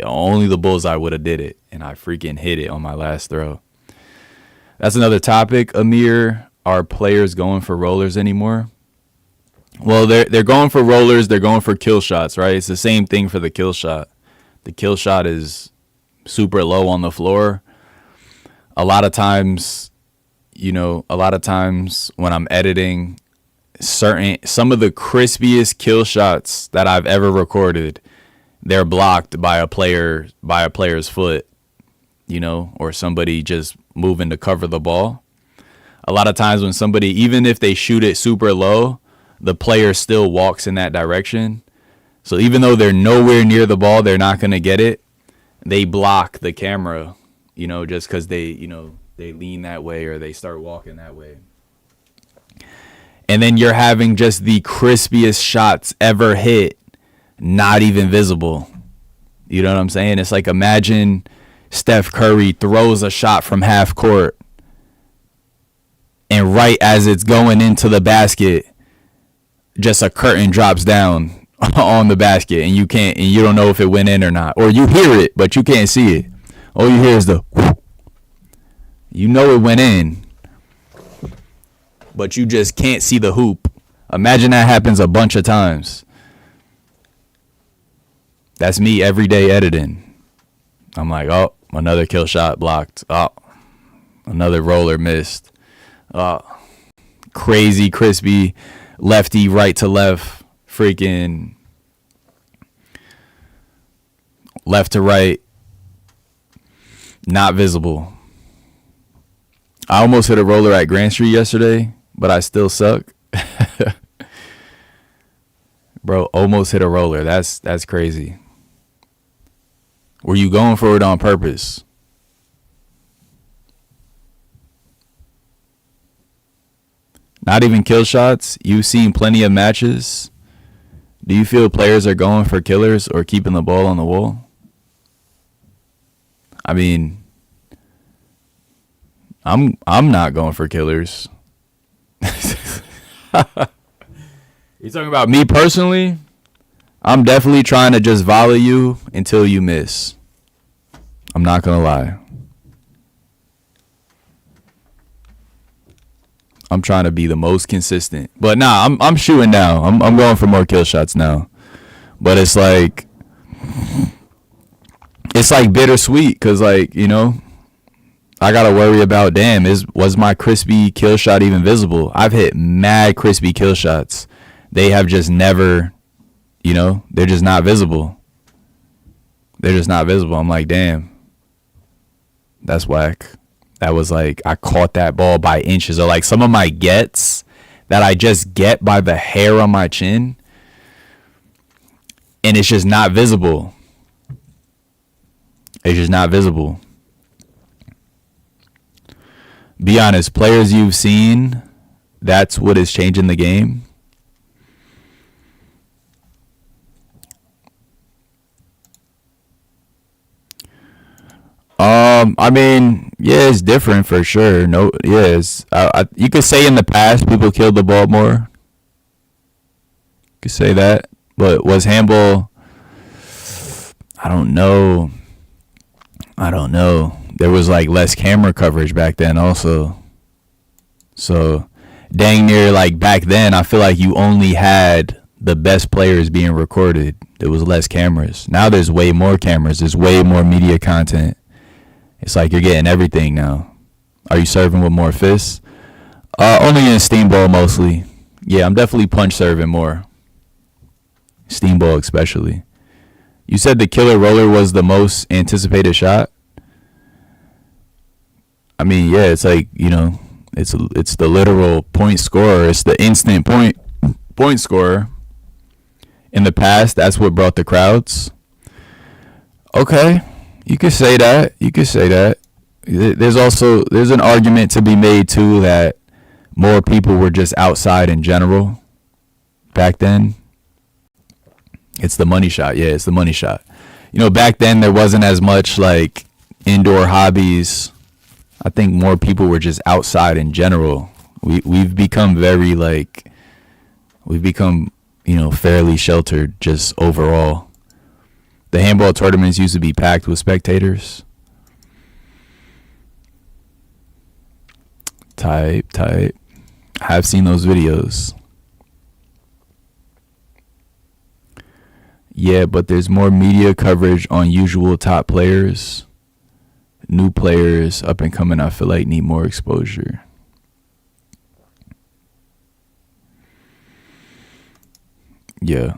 A: only the bullseye would have did it. And I freaking hit it on my last throw. That's another topic, Amir. Are players going for rollers anymore? Well, they're going for rollers. They're going for kill shots, right? It's the same thing for the kill shot. The kill shot is super low on the floor. A lot of times when I'm editing, some of the crispiest kill shots that I've ever recorded, they're blocked by a player's foot, you know, or somebody just moving to cover the ball. A lot of times when somebody, even if they shoot it super low, the player still walks in that direction. So even though they're nowhere near the ball, they're not going to get it. They block the camera, you know, just because they lean that way or they start walking that way. And then you're having just the crispiest shots ever hit, not even visible. You know what I'm saying? It's like, imagine Steph Curry throws a shot from half court, and right as it's going into the basket, just a curtain drops down on the basket, and you don't know if it went in or not. Or you hear it, but you can't see it. All you hear is the whoop. You know it went in, but you just can't see the hoop. Imagine that happens a bunch of times. That's me every day editing. I'm like, oh, another kill shot blocked. Oh, another roller missed. Oh, crazy crispy lefty right to left, freaking left to right, not visible. I almost hit a roller at Grand Street yesterday, but I still suck. Bro, almost hit a roller. That's crazy. Were you going for it on purpose? Not even kill shots? You've seen plenty of matches. Do you feel players are going for killers or keeping the ball on the wall? I mean, I'm not going for killers. You talking about me personally? I'm definitely trying to just volley you until you miss. I'm not gonna lie. I'm trying to be the most consistent. But nah, I'm shooting now. I'm going for more kill shots now. But it's like bittersweet because, like, you know, I gotta worry about, damn, was my crispy kill shot even visible? I've hit mad crispy kill shots. They have just never, you know, they're just not visible. They're just not visible. I'm like, damn, that's whack. That was like, I caught that ball by inches. Or like some of my gets that I just get by the hair on my chin, and it's just not visible. It's just not visible. Be honest, players you've seen, that's what is changing the game. I mean, yeah, it's different for sure. No, yes, you could say in the past people killed the ball more. You could say that, but was handball? I don't know. There was like less camera coverage back then, also. So, dang near like back then, I feel like you only had the best players being recorded. There was less cameras. Now there's way more cameras. There's way more media content. It's like you're getting everything now. Are you serving with more fists? Only in steamball mostly. Yeah, I'm definitely punch serving more. Steamball especially. You said the killer roller was the most anticipated shot? I mean, yeah, it's like, you know, it's the literal point scorer. It's the instant point scorer. In the past, that's what brought the crowds. Okay. You could say that. There's an argument to be made too that more people were just outside in general back then. It's the money shot. Yeah, it's the money shot. You know, back then there wasn't as much like indoor hobbies. I think more people were just outside in general. We've become you know, fairly sheltered just overall. The handball tournaments used to be packed with spectators. Type. I have seen those videos. Yeah, but there's more media coverage on usual top players. New players, up and coming, I feel like need more exposure. Yeah.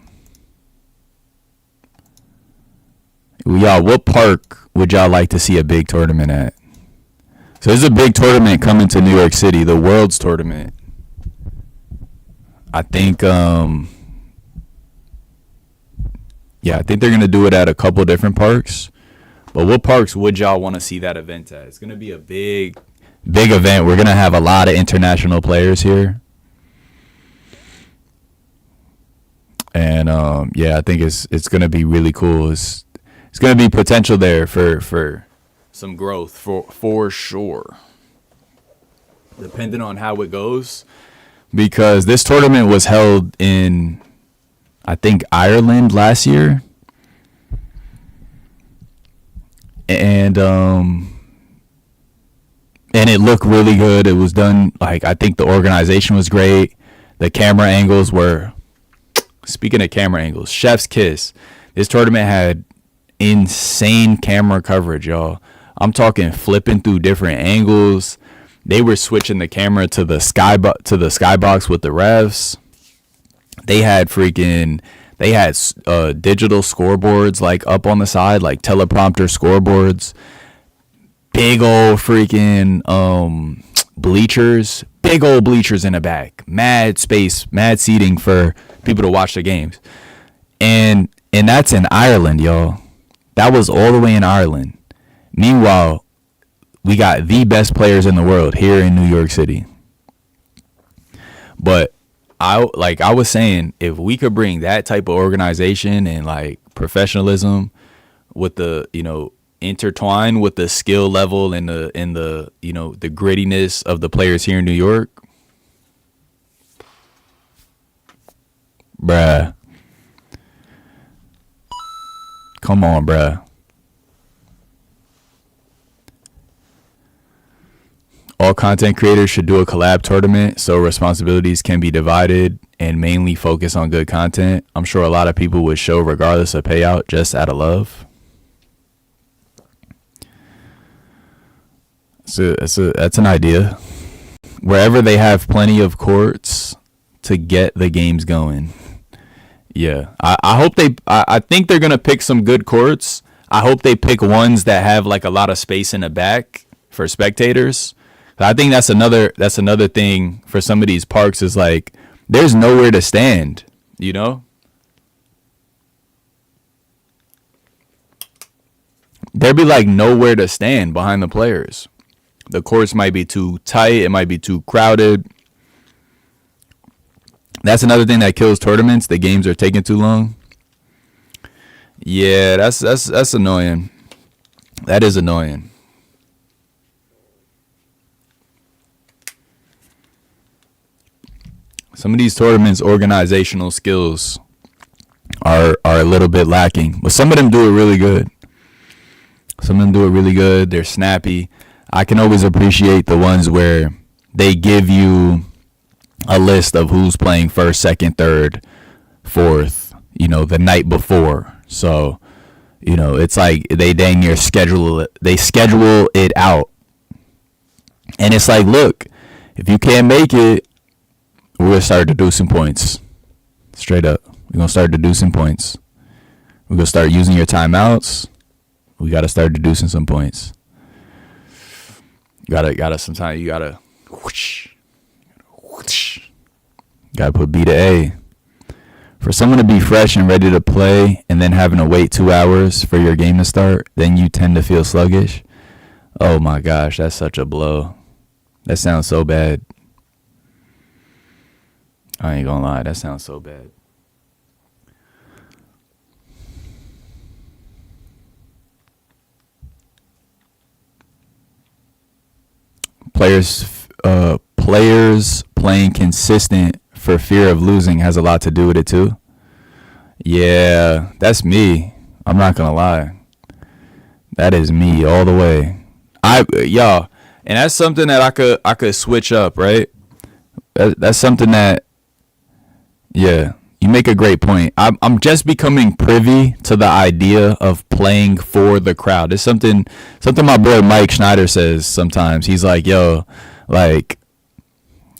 A: Y'all, what park would y'all like to see a big tournament at? So there's a big tournament coming to New York City, the World's Tournament. I think, I think they're going to do it at a couple different parks. But what parks would y'all want to see that event at? It's going to be a big event. We're going to have a lot of international players here. And, I think it's going to be really cool. It's going to be potential there for some growth for sure, depending on how it goes, because this tournament was held in, I think, Ireland last year, and it looked really good. It was done, like, I think the organization was great. The camera angles were, speaking of camera angles, chef's kiss. This tournament had insane camera coverage, y'all. I'm talking flipping through different angles. They were switching the camera to the skybox with the refs. They had digital scoreboards like up on the side, like teleprompter scoreboards. Big old freaking bleachers. Big old bleachers in the back. Mad space, mad seating for people to watch the games. And that's in Ireland, y'all. That was all the way in Ireland. Meanwhile, we got the best players in the world here in New York City. But I was saying, if we could bring that type of organization and like professionalism with the, you know, intertwine with the skill level and the you know, the grittiness of the players here in New York, bruh, Come on, bruh. All content creators should do a collab tournament so responsibilities can be divided and mainly focus on good content. I'm sure a lot of people would show regardless of payout, just out of love. That's an idea. Wherever they have plenty of courts to get the games going. Yeah, I hope I think they're gonna pick some good courts. I hope they pick ones that have like a lot of space in the back for spectators. I think that's another thing for some of these parks is like there's nowhere to stand, you know? There'd be like nowhere to stand behind the players. The courts might be too tight, it might be too crowded. That's another thing that kills tournaments. The games are taking too long. Yeah, that's annoying. That is annoying. Some of these tournaments' organizational skills are a little bit lacking, but some of them do it really good. They're snappy. I can always appreciate the ones where they give you a list of who's playing first, second, third, fourth, the night before. So, it's like they dang near schedule it out. And it's like, look, if you can't make it, we're going to start deducing points. Straight up. We're going to start deducing points. We're going to start using your timeouts. We got to start deducing some points. Sometimes you got to whoosh. Got to put B to A. For someone to be fresh and ready to play and then having to wait 2 hours for your game to start, then you tend to feel sluggish. Oh my gosh, that's such a blow. That sounds so bad. I ain't gonna lie, that sounds so bad. Players playing consistent for fear of losing has a lot to do with it too. Yeah, that's me. I'm not gonna lie. That is me all the way. Y'all, and that's something that I could switch up, right? That's something that, yeah, you make a great point. I'm just becoming privy to the idea of playing for the crowd. It's something my boy Mike Schneider says sometimes. He's like, yo, like,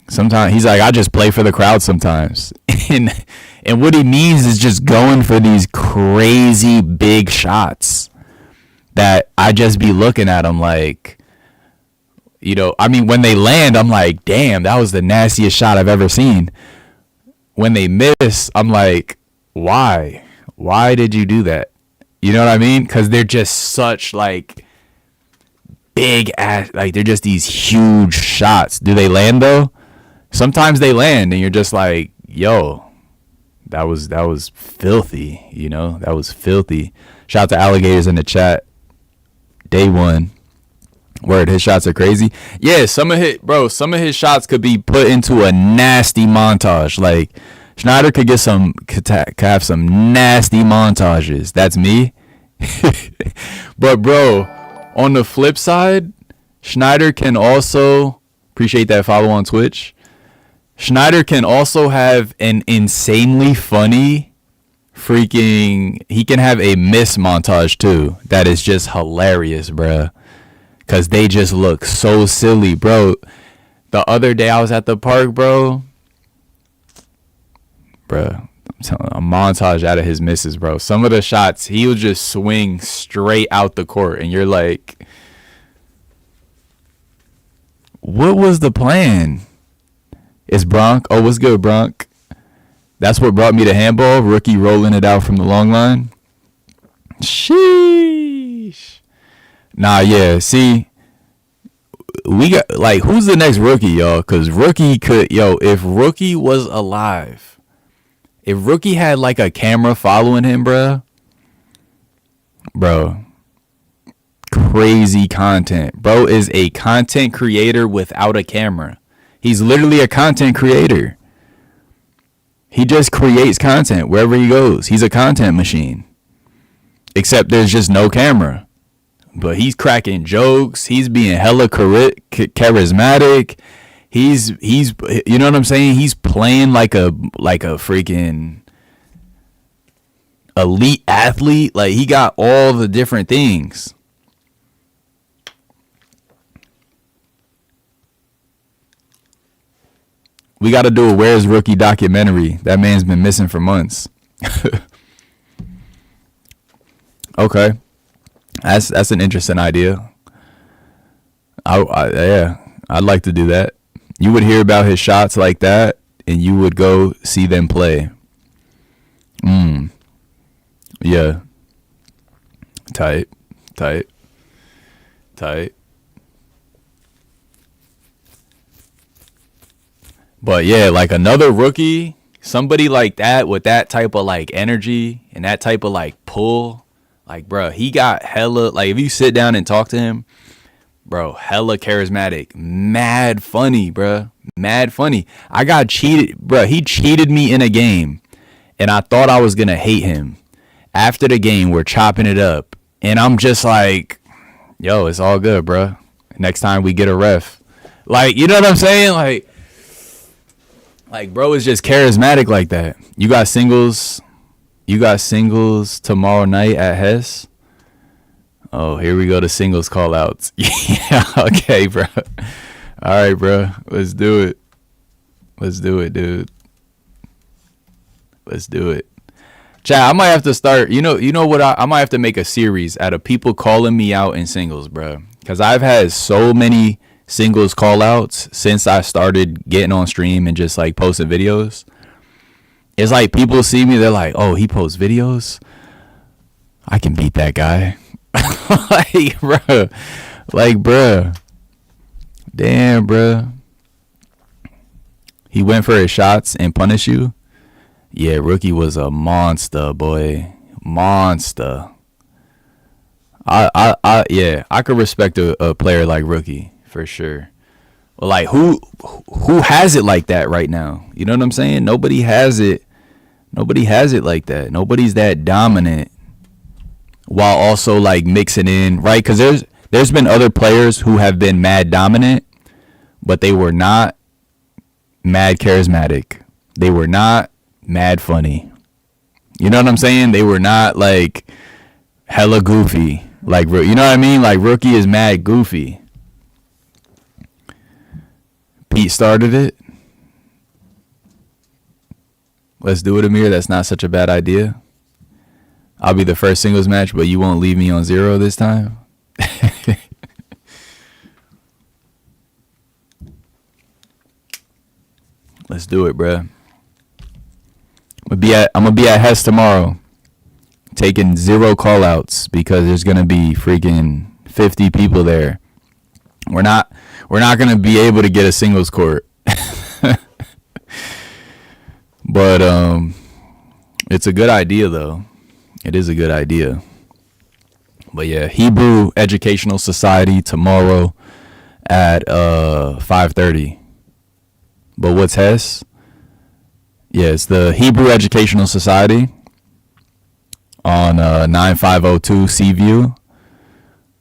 A: sometimes he's like, I just play for the crowd sometimes. And what he means is just going for these crazy big shots that I just be looking at them like, when they land, I'm like, damn, that was the nastiest shot I've ever seen. When they miss, I'm like, why? Why did you do that? You know what I mean? Because they're just such like big ass, like they're just these huge shots. Do they land though? Sometimes they land and you're just like, yo, that was filthy, that was filthy. Shout out to Alligators in the chat. Day one. Word, his shots are crazy. Yeah, some of his shots could be put into a nasty montage. Like Schneider could have some nasty montages. That's me. But bro, on the flip side, Schneider can also, appreciate that follow on Twitch. Schneider can also have an insanely funny he can have a miss montage too. That is just hilarious, bruh. Cause they just look so silly, bro. The other day I was at the park, bro. I'm telling you, a montage out of his misses, bro. Some of the shots, he would just swing straight out the court, and you're like, what was the plan? It's Bronk. Oh, what's good, Bronk? That's what brought me to handball. Rookie rolling it out from the long line. Sheesh. Nah, yeah. See, we got like, who's the next rookie, y'all? Because Rookie could, if Rookie was alive, if Rookie had like a camera following him, bro, crazy content. Bro is a content creator without a camera. He's literally a content creator. He just creates content wherever he goes. He's a content machine. except there's just no camera. But he's cracking jokes. He's being hella charismatic. He's you know what I'm saying? He's playing like a freaking elite athlete. Like, he got all the different things. We got to do a Where's Rookie documentary. That man's been missing for months. Okay. That's an interesting idea. Yeah, I'd like to do that. You would hear about his shots like that, and you would go see them play. Yeah. Tight. But yeah, like another rookie, somebody like that with that type of like energy and that type of like pull. Like, bro, he got hella, like, if you sit down and talk to him, bro, hella charismatic, mad funny, bro, mad funny. I got cheated, bro. He cheated me in a game, and I thought I was going to hate him. After the game, we're chopping it up, and I'm just like, yo, it's all good, bro. Next time we get a ref. Like, you know what I'm saying? Like, bro is just charismatic like that. You got singles tomorrow night at Hess. Oh, here we go to singles call outs. Yeah, okay, bro. All right, bro. Let's do it. Dude. Let's do it. Chat, I might have to start, you know what, I might have to make a series out of people calling me out in singles, bro. Because I've had so many singles call outs since I started getting on stream and just like posting videos. It's like people see me, they're like, oh, he posts videos? I can beat that guy. Like, bro. Damn, bro. He went for his shots and punished you? Yeah, Rookie was a monster, boy. Monster. I could respect a player like Rookie, for sure. Like, who has it like that right now? You know what I'm saying? Nobody has it like that. Nobody's that dominant while also like mixing in, right? Because there's been other players who have been mad dominant, but they were not mad charismatic. They were not mad funny. You know what I'm saying? They were not like hella goofy. Like, you know what I mean? Like, Rookie is mad goofy. Pete started it. Let's do it, Amir. That's not such a bad idea. I'll be the first singles match, but you won't leave me on 0 this time. Let's do it, bruh. I'm gonna be at Hess tomorrow, taking 0 call outs because there's gonna be freaking 50 people there. We're not gonna be able to get a singles court. But it's a good idea, though. It is a good idea. But yeah, Hebrew Educational Society tomorrow at 5:30. But what's Hess? Yeah, it's the Hebrew Educational Society on 9502 Seaview.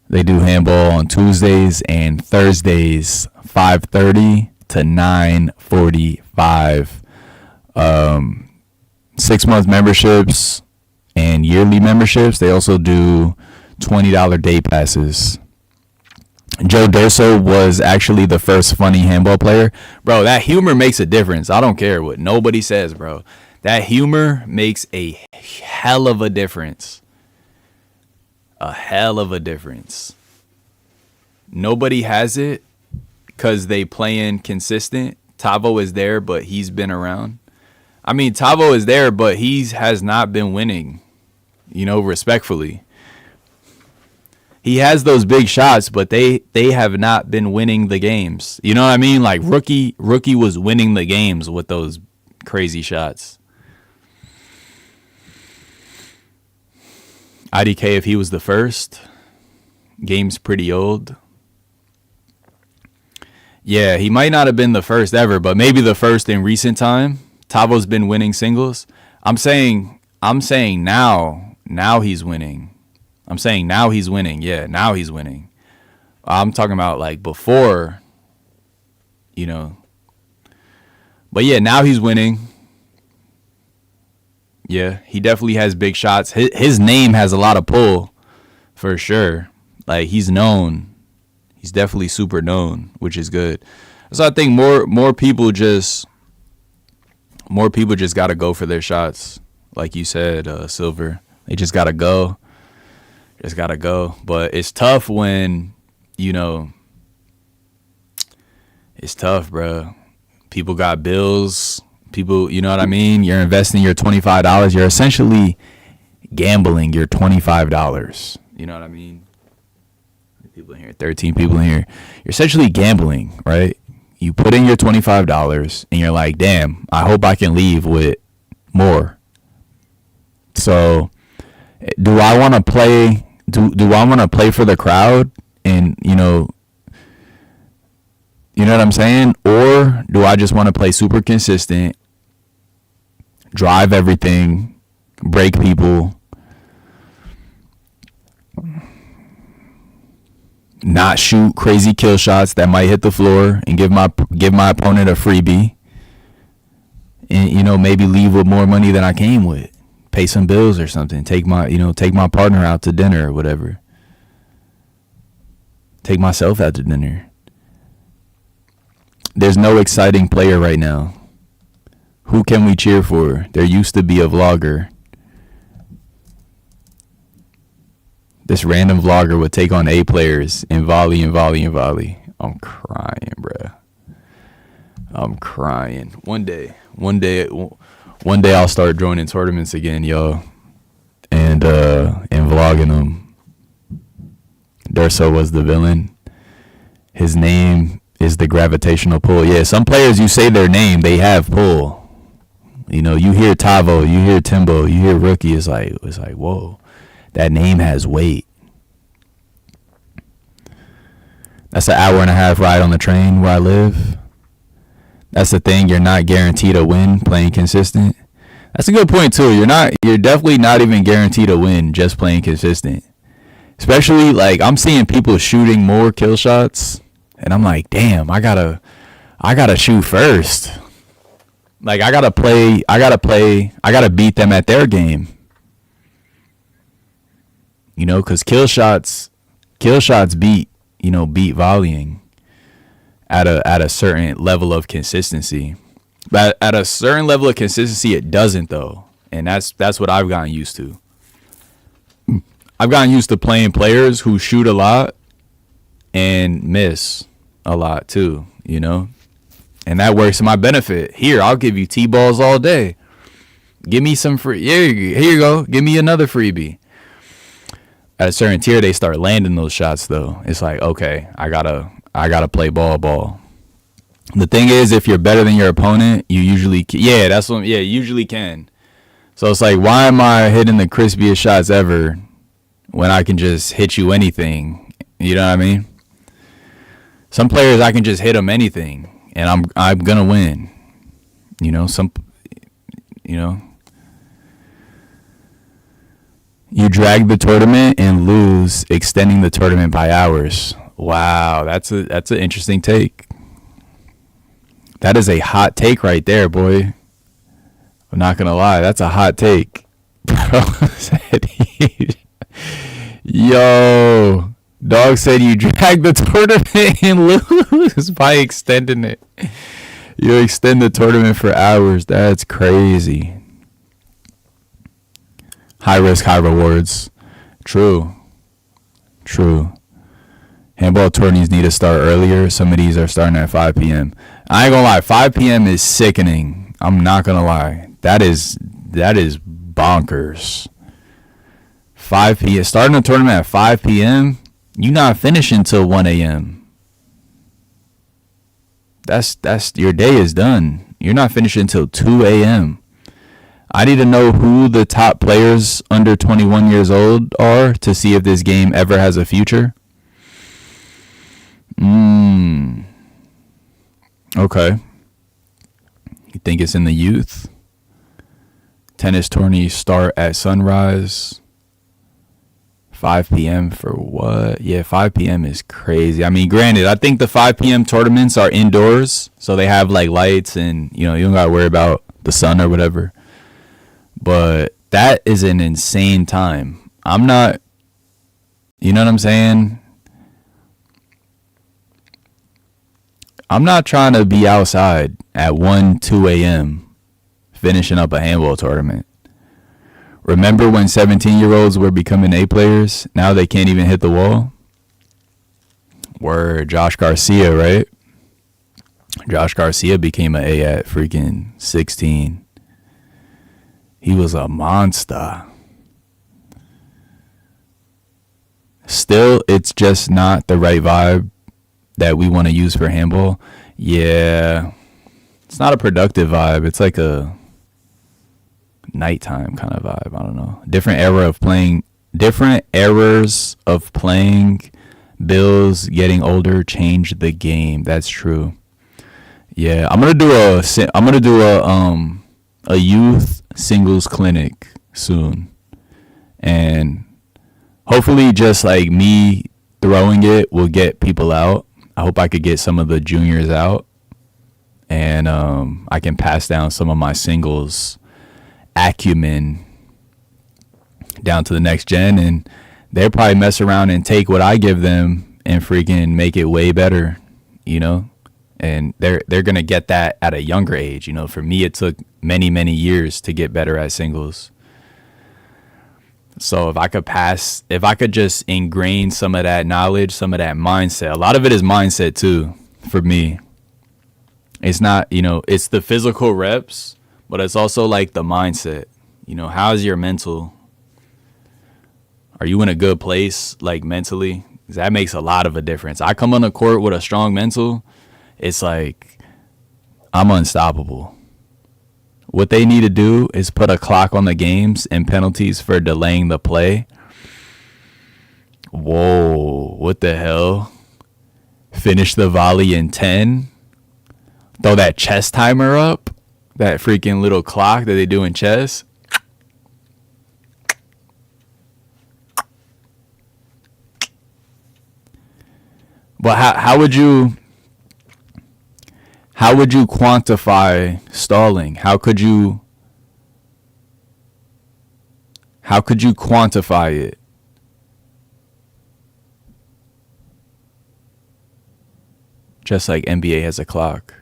A: They do handball on Tuesdays and Thursdays, 5:30 to 9:45. 6-month memberships and yearly memberships. They also do $20 day passes. Joe Durso was actually the first funny handball player. Bro, that humor makes a difference. I don't care what nobody says, bro. That humor makes a hell of a difference. A hell of a difference. Nobody has it because they playing consistent. Tavo is there, but he's been around. I mean, Tavo is there, but he has not been winning, respectfully. He has those big shots, but they have not been winning the games. You know what I mean? Like, Rookie was winning the games with those crazy shots. IDK, if he was the first, game's pretty old. Yeah, he might not have been the first ever, but maybe the first in recent time. Tavo's been winning singles. I'm saying now he's winning. I'm saying now he's winning. Yeah, now he's winning. I'm talking about like before, you know. But yeah, now he's winning. Yeah, he definitely has big shots. His name has a lot of pull, for sure. Like, he's known. He's definitely super known, which is good. So I think more people just gotta go for their shots. Like you said, Silver. They just gotta go. Just gotta go. But it's tough when, you know, it's tough, bro. People got bills. People, you know what I mean? You're investing your $25. You're essentially gambling your $25. You know what I mean? People in here, 13 people in here. You're essentially gambling, right? You put in your $25 and you're like, damn, I hope I can leave with more. So do I want to play? Do I want to play for the crowd and, you know what I'm saying? Or do I just want to play super consistent, drive everything, break people, not shoot crazy kill shots that might hit the floor and give my opponent a freebie, and, you know, maybe leave with more money than I came with, pay some bills or something, take my partner out to dinner or whatever, take myself out to dinner. There's no exciting player right now. Who can we cheer for? There used to be a vlogger. This random vlogger would take on A players and volley and volley and volley. I'm crying, bruh. I'm crying. One day I'll start joining tournaments again, yo, and vlogging them. Durso was the villain. His name is the gravitational pull. Yeah, some players, you say their name, they have pull. You know, you hear Tavo, you hear Timbo, you hear Rookie. It's like, whoa, that name has weight. That's an hour and a half ride on the train where I live. That's the thing. You're not guaranteed a win playing consistent. That's a good point too. You're definitely not even guaranteed a win just playing consistent. Especially, like, I'm seeing people shooting more kill shots, and I'm like, damn, I gotta shoot first. Like, I gotta beat them at their game. You know, because kill shots beat volleying at a certain level of consistency. But at a certain level of consistency, it doesn't, though. And that's what I've gotten used to. I've gotten used to playing players who shoot a lot and miss a lot too, you know? And that works to my benefit. Here, I'll give you T-balls all day. Give me some free. Here you go. Give me another freebie. At a certain tier, they start landing those shots, though. It's like, okay, I gotta play ball. The thing is, if you're better than your opponent, you usually usually can. So it's like, why am I hitting the crispiest shots ever when I can just hit you anything? You know what I mean? Some players, I can just hit them anything, and I'm gonna win. You know, you drag the tournament and lose, extending the tournament by hours. Wow, that's an interesting take. That is a hot take right there, boy. I'm not gonna lie, that's a hot take. Bro said yo, dog said you drag the tournament and lose by extending it. You extend the tournament for hours. That's crazy. High risk, high rewards. True. Handball tourneys need to start earlier. Some of these are starting at 5 p.m. I ain't gonna lie, 5 p.m. is sickening. I'm not gonna lie. That is bonkers. 5 p.m. Starting a tournament at 5 p.m. You not finishing till 1 a.m. That's your day is done. You're not finishing till 2 a.m. I need to know who the top players under 21 years old are to see if this game ever has a future. Okay. You think it's in the youth? Tennis tourneys start at sunrise. 5 p.m. for what? Yeah, 5 p.m. is crazy. I mean, granted, I think the 5 p.m. tournaments are indoors, so they have like lights and, you know, you don't got to worry about the sun or whatever. But that is an insane time. I'm not, you know what I'm saying? I'm not trying to be outside at 1, 2 a.m. finishing up a handball tournament. Remember when 17-year-olds were becoming A players? Now they can't even hit the wall? Word, Josh Garcia, right? Josh Garcia became an A at freaking 16. He was a monster. Still, it's just not the right vibe that we want to use for handball. Yeah, it's not a productive vibe. It's like a nighttime kind of vibe. I don't know. Different era of playing. Different errors of playing. Bills getting older changed the game. That's true. Yeah, I'm gonna do a youth singles clinic soon, and hopefully just like me throwing it will get people out. I hope I could get some of the juniors out, and I can pass down some of my singles acumen down to the next gen, and they'll probably mess around and take what I give them and freaking make it way better, you know. And they're gonna get that at a younger age. You know, for me it took many years to get better at singles. So if I could just ingrain some of that knowledge, some of that mindset. A lot of it is mindset too for me. It's not, you know, it's the physical reps, but it's also like the mindset. You know, how's your mental? Are you in a good place, like mentally? 'Cause that makes a lot of a difference. I come on the court with a strong mental, it's like I'm unstoppable. What they need to do is put a clock on the games and penalties for delaying the play. Whoa, what the hell? Finish the volley in 10. Throw that chess timer up. That freaking little clock that they do in chess. But how would you quantify stalling? How could you quantify it? Just like NBA has a clock.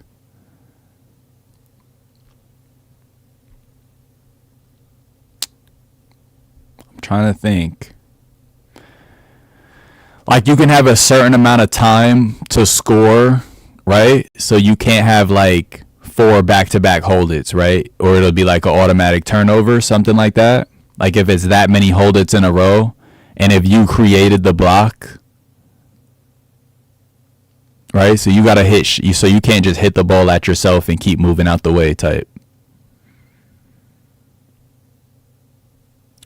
A: I'm trying to think. Like, you can have a certain amount of time to score, right? So you can't have like 4 back-to-back hold-its, right? Or it'll be like an automatic turnover, something like that. Like if it's that many hold-its in a row, and if you created the block, right? So you gotta hit, so you can't just hit the ball at yourself and keep moving out the way type.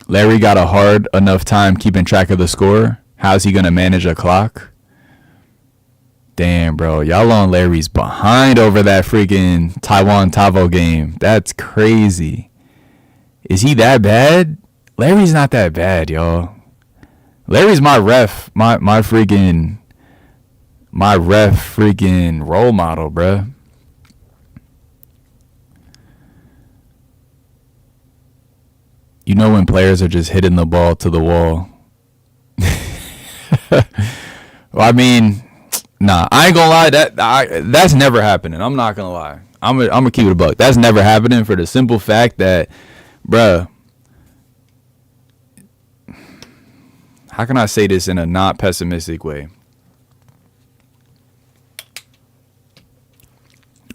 A: Larry got a hard enough time keeping track of the score. How's he gonna manage a clock? Damn, bro. Y'all on Larry's behind over that freaking Taiwan Tavo game. That's crazy. Is he that bad? Larry's not that bad, y'all. Larry's my ref. My freaking role model, bruh. You know when players are just hitting the ball to the wall. Well, I mean, nah, I ain't gonna lie. That's never happening. I'm not gonna lie. I'm gonna keep it a buck. That's never happening for the simple fact that, bruh, how can I say this in a not pessimistic way?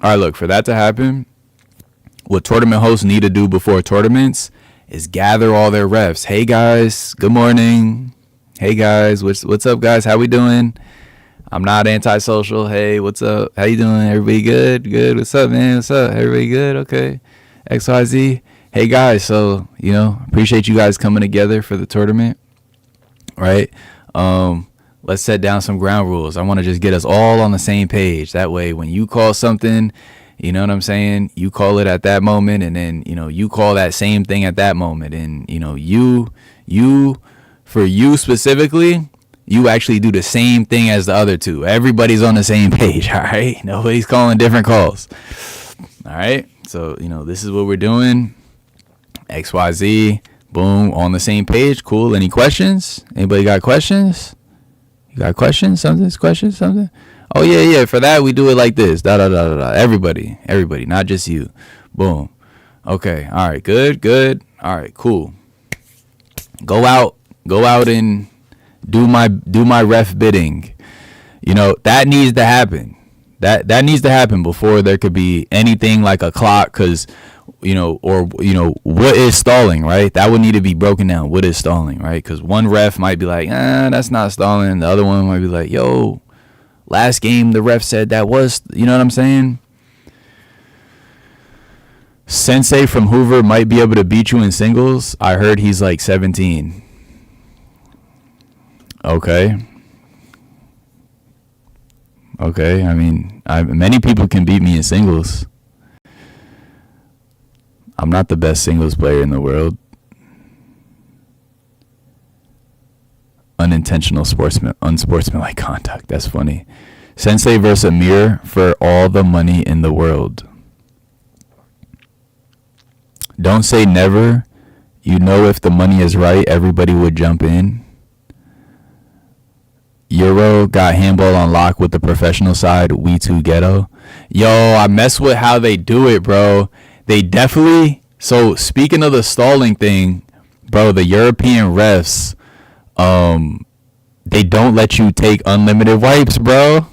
A: All right, look, for that to happen, what tournament hosts need to do before tournaments is gather all their refs. Hey guys, good morning. Hey guys, what's up guys? How we doing? I'm not antisocial. Hey, what's up? How you doing? Everybody good? Good. What's up, man? What's up? Everybody good? Okay. XYZ. Hey guys, so, you know, appreciate you guys coming together for the tournament. Right? Let's set down some ground rules. I want to just get us all on the same page. That way when you call something, you know what I'm saying? You call it at that moment, and then, you know, you call that same thing at that moment, and, you know, you For you specifically, you actually do the same thing as the other two. Everybody's on the same page, all right? Nobody's calling different calls. All right? So, this is what we're doing. XYZ, boom, on the same page. Cool. Any questions? Anybody got questions? You got questions? Something? Oh, yeah. For that, we do it like this. Everybody, not just you. Boom. Okay. All right. Good. All right. Cool. Go out and do my ref bidding. That needs to happen. That needs to happen before there could be anything like a clock, because what is stalling, right? That would need to be broken down. What is stalling, right? Because one ref might be like, that's not stalling. The other one might be like, yo, last game the ref said that was, you know what I'm saying? Sensei from Hoover might be able to beat you in singles. I heard he's like 17. Okay. I mean, many people can beat me in singles. I'm not the best singles player in the world. Unintentional unsportsmanlike conduct. That's funny. Sensei versus Amir for all the money in the world. Don't say never. If the money is right, everybody would jump in. Euro got handball on lock with the professional side. We too ghetto. Yo, I mess with how they do it, bro. They definitely. So speaking of the stalling thing, bro, the European refs, they don't let you take unlimited wipes, bro.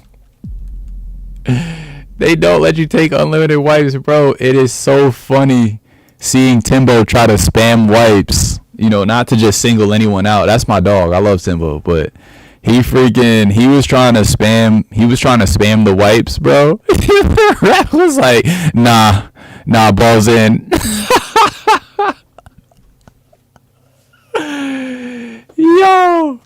A: They don't let you take unlimited wipes, bro. It is so funny seeing Timbo try to spam wipes, not to just single anyone out. That's my dog. I love Timbo, but he was trying to spam the wipes, bro. The ref was like, nah, ball's in. Yo,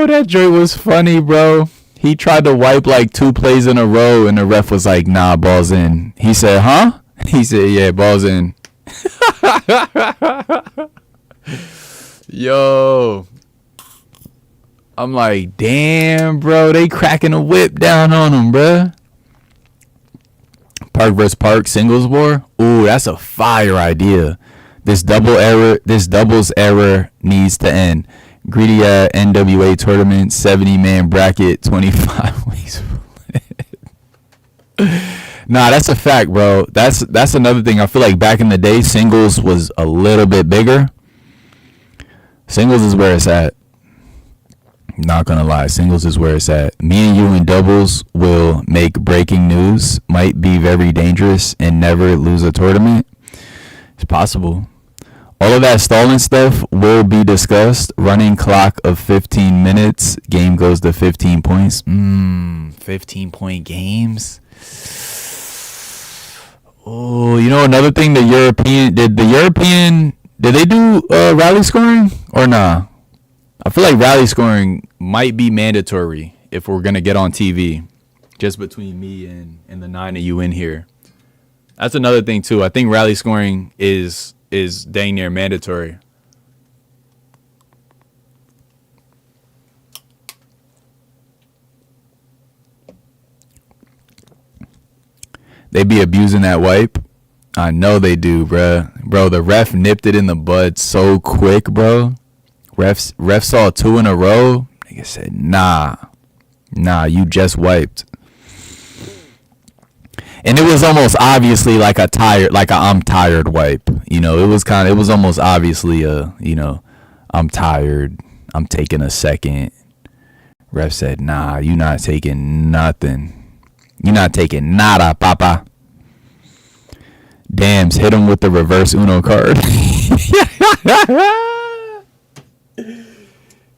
A: that joint was funny, bro. He tried to wipe like 2 plays in a row, and the ref was like, nah, ball's in. He said, huh? He said, yeah, ball's in. Yo, I'm like, damn, bro, they cracking a whip down on him, bro. Park versus Park singles war. Ooh, that's a fire idea. This doubles error needs to end. Greedy at NWA tournament, 70-man bracket, 25 weeks. Nah, that's a fact, bro. That's another thing. I feel like back in the day, singles was a little bit bigger. Singles is where it's at. Not gonna lie, singles is where it's at. Me and you in doubles will make breaking news. Might be very dangerous and never lose a tournament. It's possible. All of that stalling stuff will be discussed. Running clock of 15 minutes. Game goes to 15 points. 15-point games. Oh, another thing, did they do rally scoring or nah? I feel like rally scoring might be mandatory if we're going to get on TV, just between me and the 9 of you in here. That's another thing, too. I think rally scoring is dang near mandatory. They be abusing that wipe. I know they do, bruh. Bro, the ref nipped it in the bud so quick, bro. Ref saw 2 in a row. Nigga said, nah, you just wiped. And it was almost obviously like a I'm tired wipe. It was almost obviously I'm tired. I'm taking a second. Ref said, nah, you not taking nothing. You not taking nada, papa. Dams hit him with the reverse Uno card.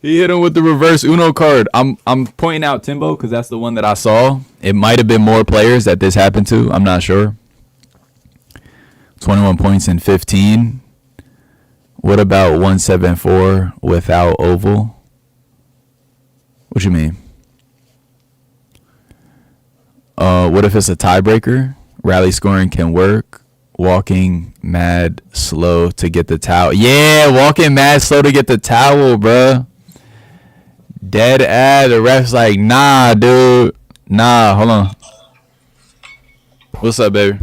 A: He hit him with the reverse Uno card. I'm pointing out Timbo because that's the one that I saw. It might have been more players that this happened to. I'm not sure. 21 points in 15. What about 174 without oval? What you mean? What if it's a tiebreaker? Rally scoring can work. walking mad slow to get the towel. Yeah, walking mad slow to get the towel, bruh. Dead ass. The ref's like, nah, dude. Nah, hold on. What's up, baby?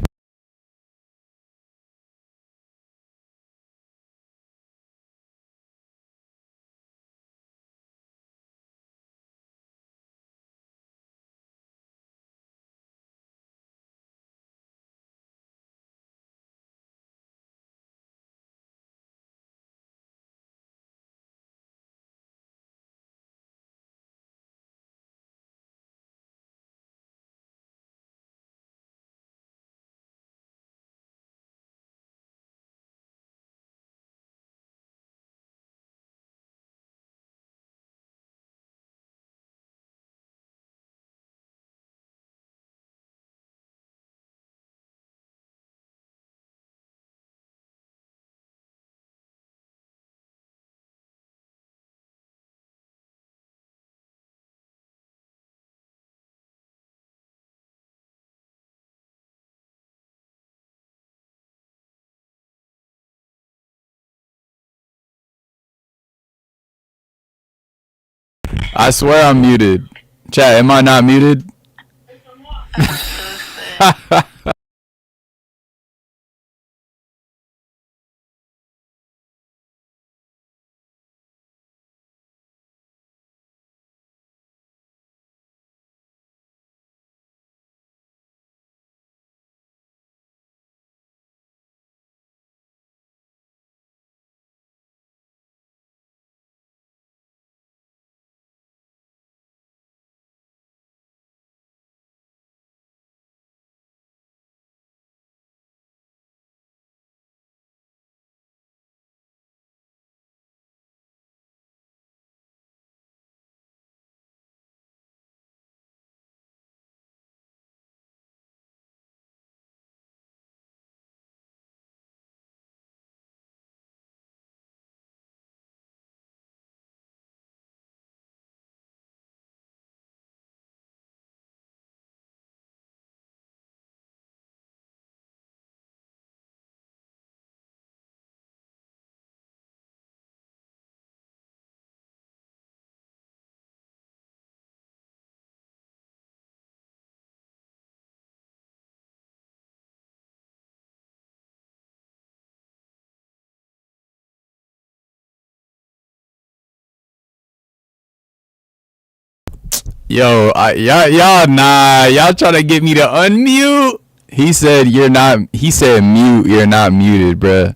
A: I swear I'm muted. Chat, am I not muted? Yo, y'all trying to get me to unmute. He said you're not. He said mute. You're not muted, bruh.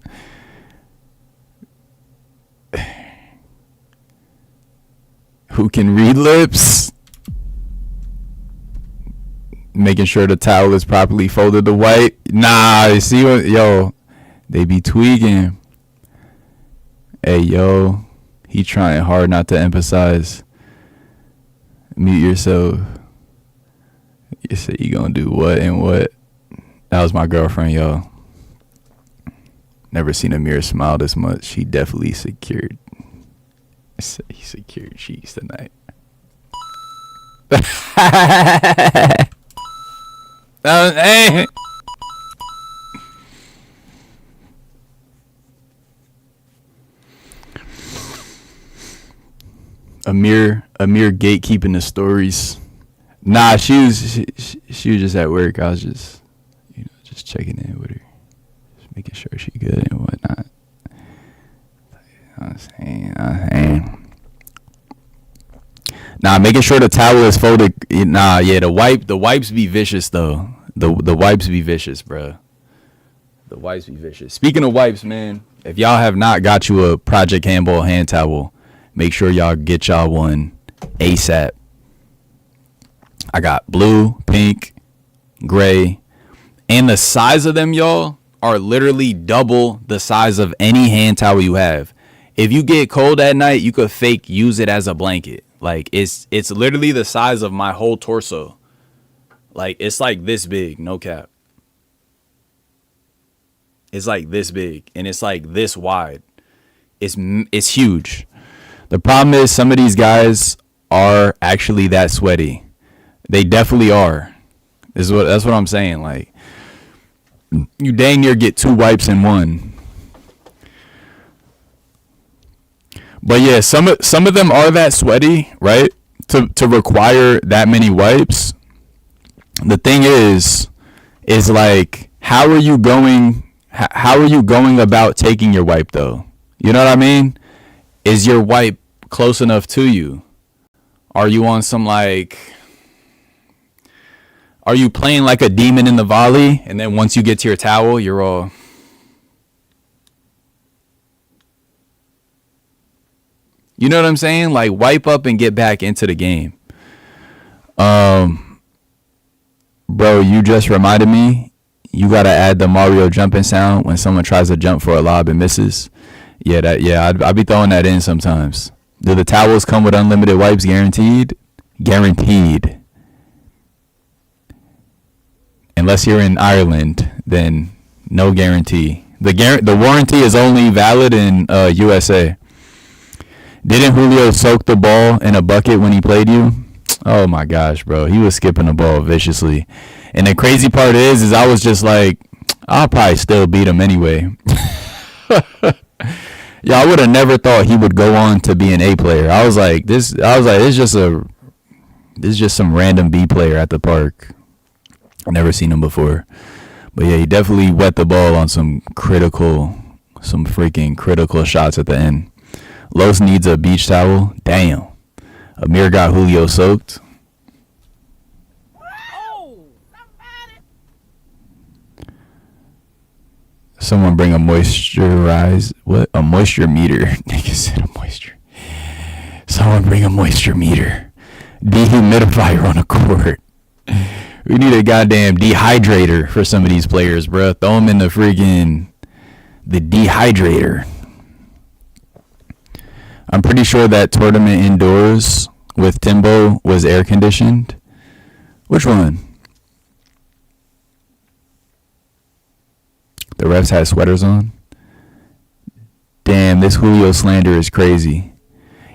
A: Who can read lips? Making sure the towel is properly folded to wipe. Nah, you see what? Yo, they be tweaking. Hey, yo, he trying hard not to emphasize. Mute yourself. You say you gonna do what and what? That was my girlfriend, yo. Never seen Amir smile this much. He definitely secured. He secured cheeks tonight. Hey. Amir gatekeeping the stories. Nah, she was just at work. I was just just checking in with her, just making sure she good and whatnot. I'm saying. Nah, making sure the towel is folded. Nah, yeah, the wipes be vicious though. The wipes be vicious, bruh. The wipes be vicious. Speaking of wipes, man, if y'all have not got you a ProjectHandball hand towel, make sure y'all get y'all one ASAP. I got blue, pink, gray, and the size of them, y'all, are literally double the size of any hand towel you have. If you get cold at night, you could fake use it as a blanket. Like it's literally the size of my whole torso. Like it's like this big, no cap. It's like this big and it's like this wide. It's huge. The problem is some of these guys are actually that sweaty. They definitely are. That's what I'm saying. Like you dang near get 2 wipes in one. But yeah, some of them are that sweaty, right? To require that many wipes. The thing is like, how are you going about taking your wipe though? You know what I mean? Is your wipe close enough to you? Are you on some like, are you playing like a demon in the volley, and then once you get to your towel, you're all, you know what I'm saying? Like, wipe up and get back into the game. Bro, you just reminded me, you gotta add the Mario jumping sound when someone tries to jump for a lob and misses. Yeah, I'd be throwing that in sometimes. Do the towels come with unlimited wipes guaranteed? Guaranteed. Unless you're in Ireland, then no guarantee. The warranty is only valid in USA. Didn't Julio soak the ball in a bucket when he played you? Oh my gosh, bro. He was skipping the ball viciously. And the crazy part is I was just like, I'll probably still beat him anyway. Yeah, I would have never thought he would go on to be an A player. I was like, this is just some random B player at the park. I've never seen him before. But yeah, he definitely wet the ball on some freaking critical shots at the end. Los needs a beach towel. Damn. Amir got Julio soaked. Someone bring a a moisture meter. Nigga said a moisture. Someone bring a moisture meter. Dehumidifier on a court. We need a goddamn dehydrator for some of these players, bro. Throw them in the dehydrator. I'm pretty sure that tournament indoors with Timbo was air conditioned. Which one? The refs had sweaters on. Damn, this Julio slander is crazy.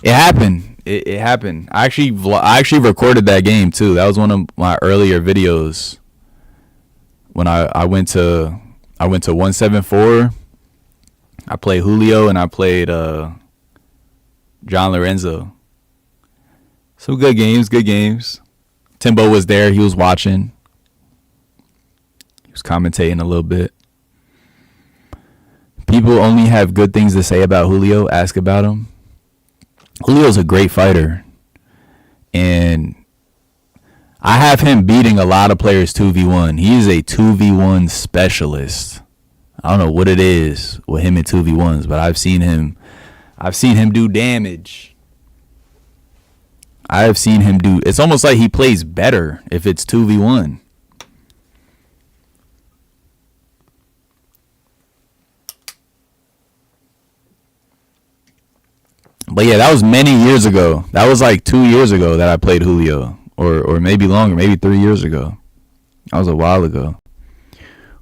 A: It happened. It happened. I actually recorded that game too. That was one of my earlier videos. When I went to 174. I played Julio and I played John Lorenzo. So good games. Timbo was there. He was watching. He was commentating a little bit. People only have good things to say about Julio. Ask about him. Julio's a great fighter. And I have him beating a lot of players 2v1. He is a 2v1 specialist. I don't know what it is with him in 2v1s, but I've seen him do damage. I have seen him do. It's almost like he plays better if it's 2v1. But yeah, that was many years ago. That was like 2 years ago that I played Julio. Or maybe longer, maybe 3 years ago. That was a while ago.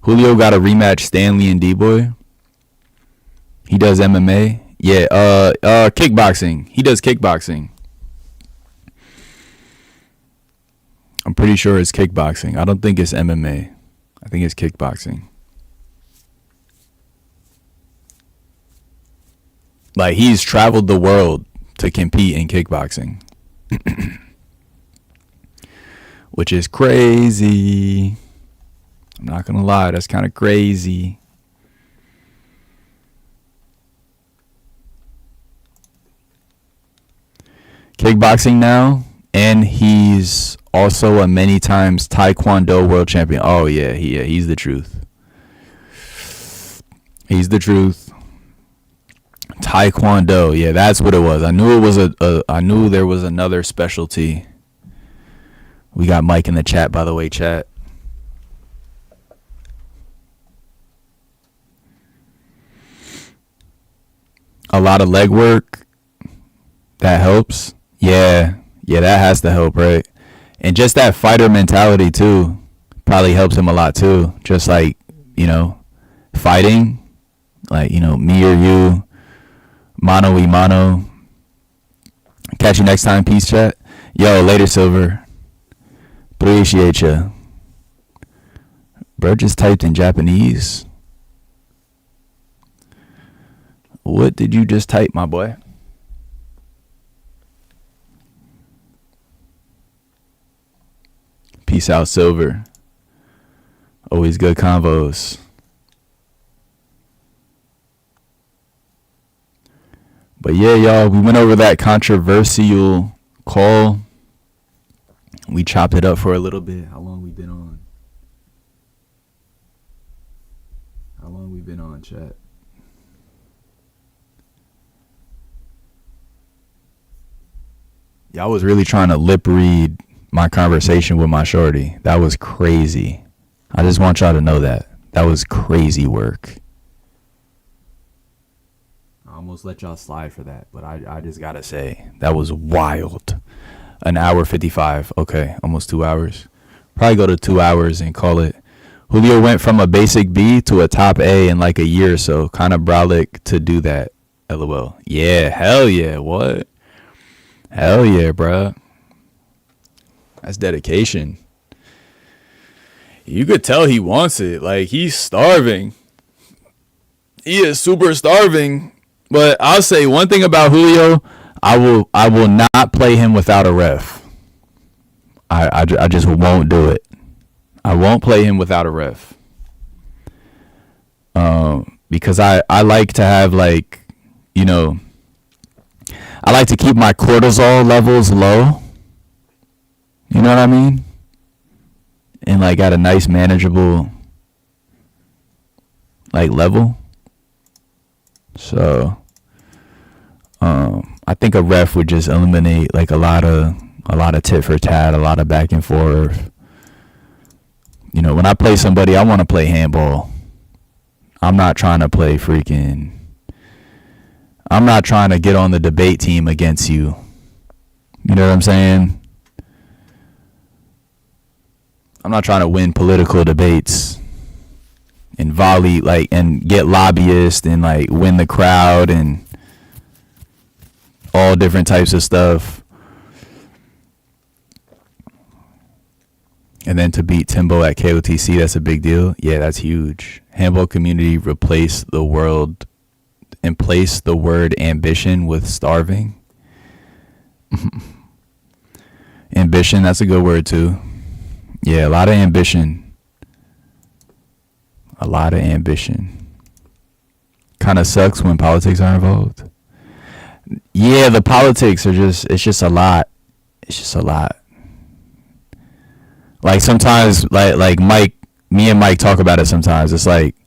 A: Julio got a rematch Stanley and D-Boy. He does MMA. Yeah, kickboxing. He does kickboxing. I'm pretty sure it's kickboxing. I don't think it's MMA. I think it's kickboxing. Like, he's traveled the world to compete in kickboxing. Which is crazy. I'm not gonna lie, that's kind of crazy. Kickboxing now, and he's also a many times Taekwondo world champion. Oh yeah, he's the truth. He's the truth. Taekwondo, yeah, that's what it was. I knew it was I knew there was another specialty. We got Mike in the chat, by the way, chat. A lot of leg work. That helps. Yeah, that has to help, right? And just that fighter mentality too probably helps him a lot too. Just like, fighting, like, me or you, mano y mano. Catch you next time. Peace, chat. Yo, later, Silver. Appreciate ya. Bro just typed in Japanese. What did you just type, my boy? Peace out, Silver. Always good convos. But yeah, y'all, we went over that controversial call. We chopped it up for a little bit. How long we been on? How long we been on, chat? Y'all was really trying to lip read my conversation with my shorty. That was crazy. I just want y'all to know that. That was crazy work. I almost let y'all slide for that, but I just gotta say, that was wild. An hour 55. Okay, almost 2 hours. Probably go to 2 hours and call it. Julio went from a basic B to a top A in like a year or so. Kind of brolic to do that. LOL. Yeah, hell yeah. What? Hell yeah, bruh. That's dedication. You could tell he wants it. Like, he's starving. He is super starving. But I'll say one thing about Julio. I will not play him without a ref. I just won't do it. I won't play him without a ref. Because I like to have, like, you know, I like to keep my cortisol levels low. You know what I mean? And like at a nice manageable like level. So I think a ref would just eliminate like a lot of tit for tat, a lot of back and forth. You know, when I play somebody, I want to play handball. I'm not trying to play freaking. I'm not trying to get on the debate team against you. You know what I'm saying? I'm not trying to win political debates and volley like and get lobbyists and like win the crowd and all different types of stuff. And then to beat Timbo at KOTC, that's a big deal. Yeah, that's huge. Handball community replace the word ambition with starving. Ambition, that's a good word too. Yeah, a lot of ambition. A lot of ambition. Kind of sucks when politics are involved. Yeah, the politics are it's just a lot. It's just a lot. Like sometimes, like Mike, me and Mike talk about it sometimes. It's like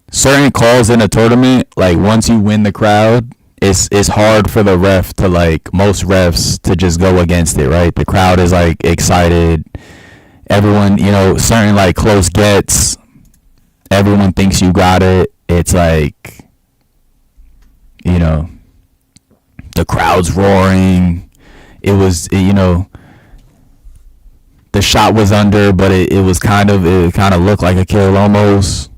A: certain calls in a tournament, like once you win the crowd, it's hard for the ref to like, most refs to just go against it, right? The crowd is like excited. Everyone, you know, certain like close gets, everyone thinks you got it. It's like, you know, the crowd's roaring. It was, you know, the shot was under, but it kind of looked like a kill almost.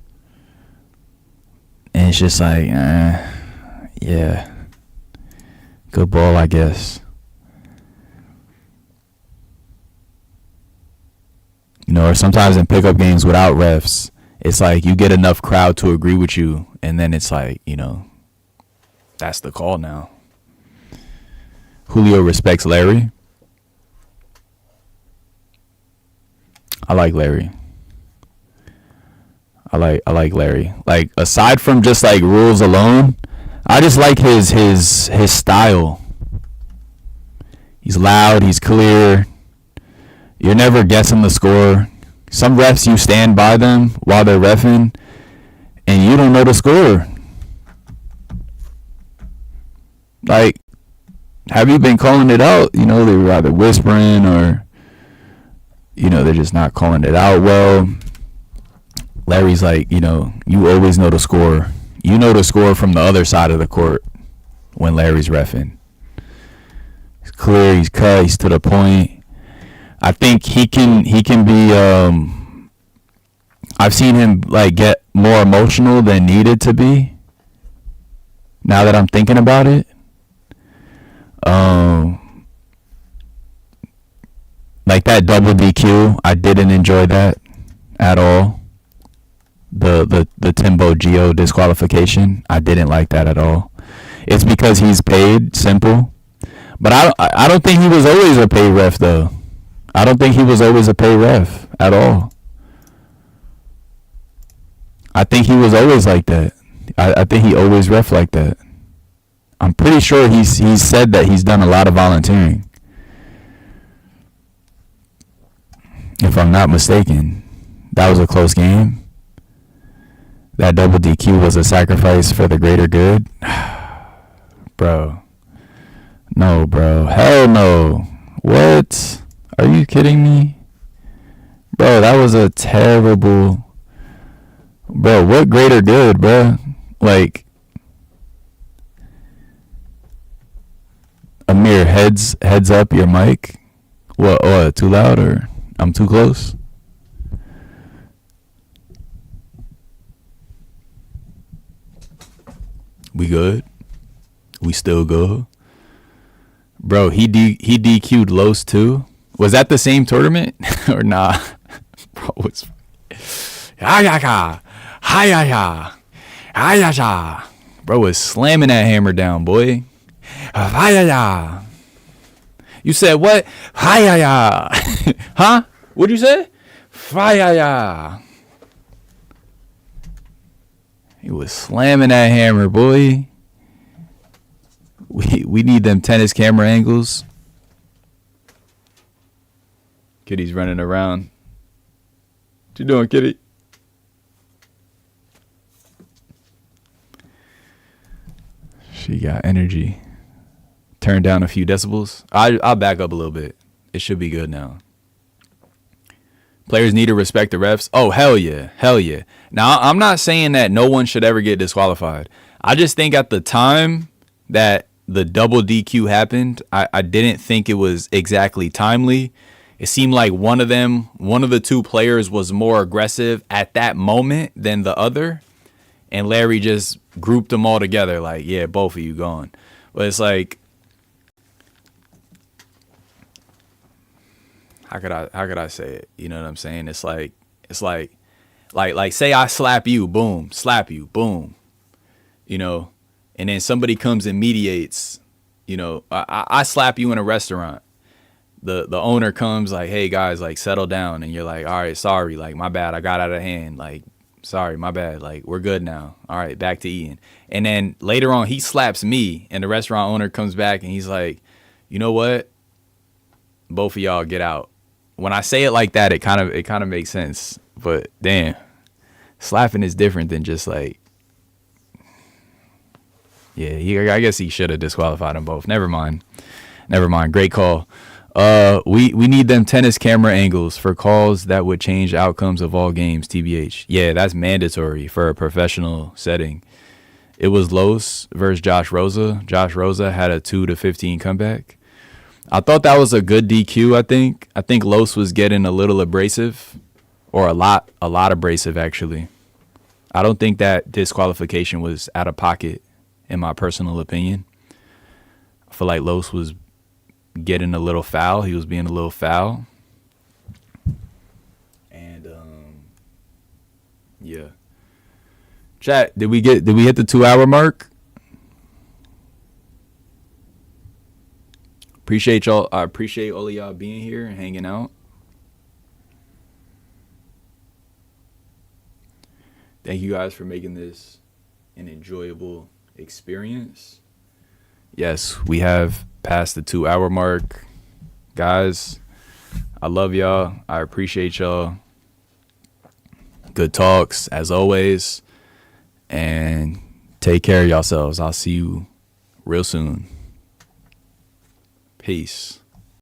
A: And it's just like, yeah, good ball, I guess. You know, or sometimes in pickup games without refs, it's like you get enough crowd to agree with you, and then it's like, you know, that's the call now. Julio respects Larry. I like Larry. I like Larry. Like, aside from just like rules alone, I just like his style. He's loud, he's clear. You're never guessing the score. Some refs, you stand by them while they're reffing, and you don't know the score. Like, have you been calling it out? You know, they were either whispering or, you know, they're just not calling it out well. Larry's like, you know, you always know the score. You know the score from the other side of the court when Larry's reffing. He's clear, he's cut, he's to the point. I think he can be, I've seen him like get more emotional than needed to be. Now that I'm thinking about it. Like that double DQ, I didn't enjoy that at all. the Timbo Geo disqualification. I didn't like that at all. It's because he's paid, simple. But I don't think he was always a paid ref though. I don't think he was always a paid ref at all. I think he was always like that. I think he always ref like that. I'm pretty sure he's said that he's done a lot of volunteering. If I'm not mistaken, that was a close game. That double DQ was a sacrifice for the greater good. Bro. No, bro. Hell no. What? Are you kidding me? Bro, that was a terrible... Bro, what greater good, bro? Like... Amir, heads up your mic. What, too loud or I'm too close? We good? We still good? Bro, he DQ'd Los too. Was that the same tournament or nah? Bro, it's bro was slamming that hammer down, boy. You said what? Huh? What'd you say? He was slamming that hammer, boy. We need them tennis camera angles. Kitty's running around. What you doing, Kitty? She got energy. Turn down a few decibels. I'll back up a little bit. It should be good now. Players need to respect the refs. Oh, hell yeah. Hell yeah. Now, I'm not saying that no one should ever get disqualified. I just think at the time that the double DQ happened, I didn't think it was exactly timely. It seemed like one of the two players was more aggressive at that moment than the other. And Larry just grouped them all together like, yeah, both of you gone. But it's like, how could I say it? You know what I'm saying? It's like say I slap you, boom, slap you, boom. You know, and then somebody comes and mediates, you know, I slap you in a restaurant. The owner comes like, hey guys, like settle down, and you're like, all right, sorry, like my bad, I got out of hand, like sorry, my bad, like we're good now. All right, back to eating. And then later on he slaps me and the restaurant owner comes back and he's like, you know what? Both of y'all get out. When I say it like that, it kind of makes sense. But damn, slapping is different than just like, yeah, I guess he should have disqualified them both. Never mind. Great call. We need them tennis camera angles for calls that would change outcomes of all games, TBH. Yeah, that's mandatory for a professional setting. It was Los versus Josh Rosa. Josh Rosa had a 2-15 comeback. I thought that was a good DQ, I think Los was getting a little abrasive, or a lot abrasive, actually. I don't think that disqualification was out of pocket, in my personal opinion. I feel like Los was getting a little foul. He was being a little foul. And, yeah. Chat, did we hit the 2-hour mark? Appreciate y'all. I appreciate all of y'all being here and hanging out. Thank you guys for making this an enjoyable experience. Yes, we have passed the 2-hour mark. Guys, I love y'all. I appreciate y'all. Good talks, as always. And take care of yourselves. I'll see you real soon. Peace.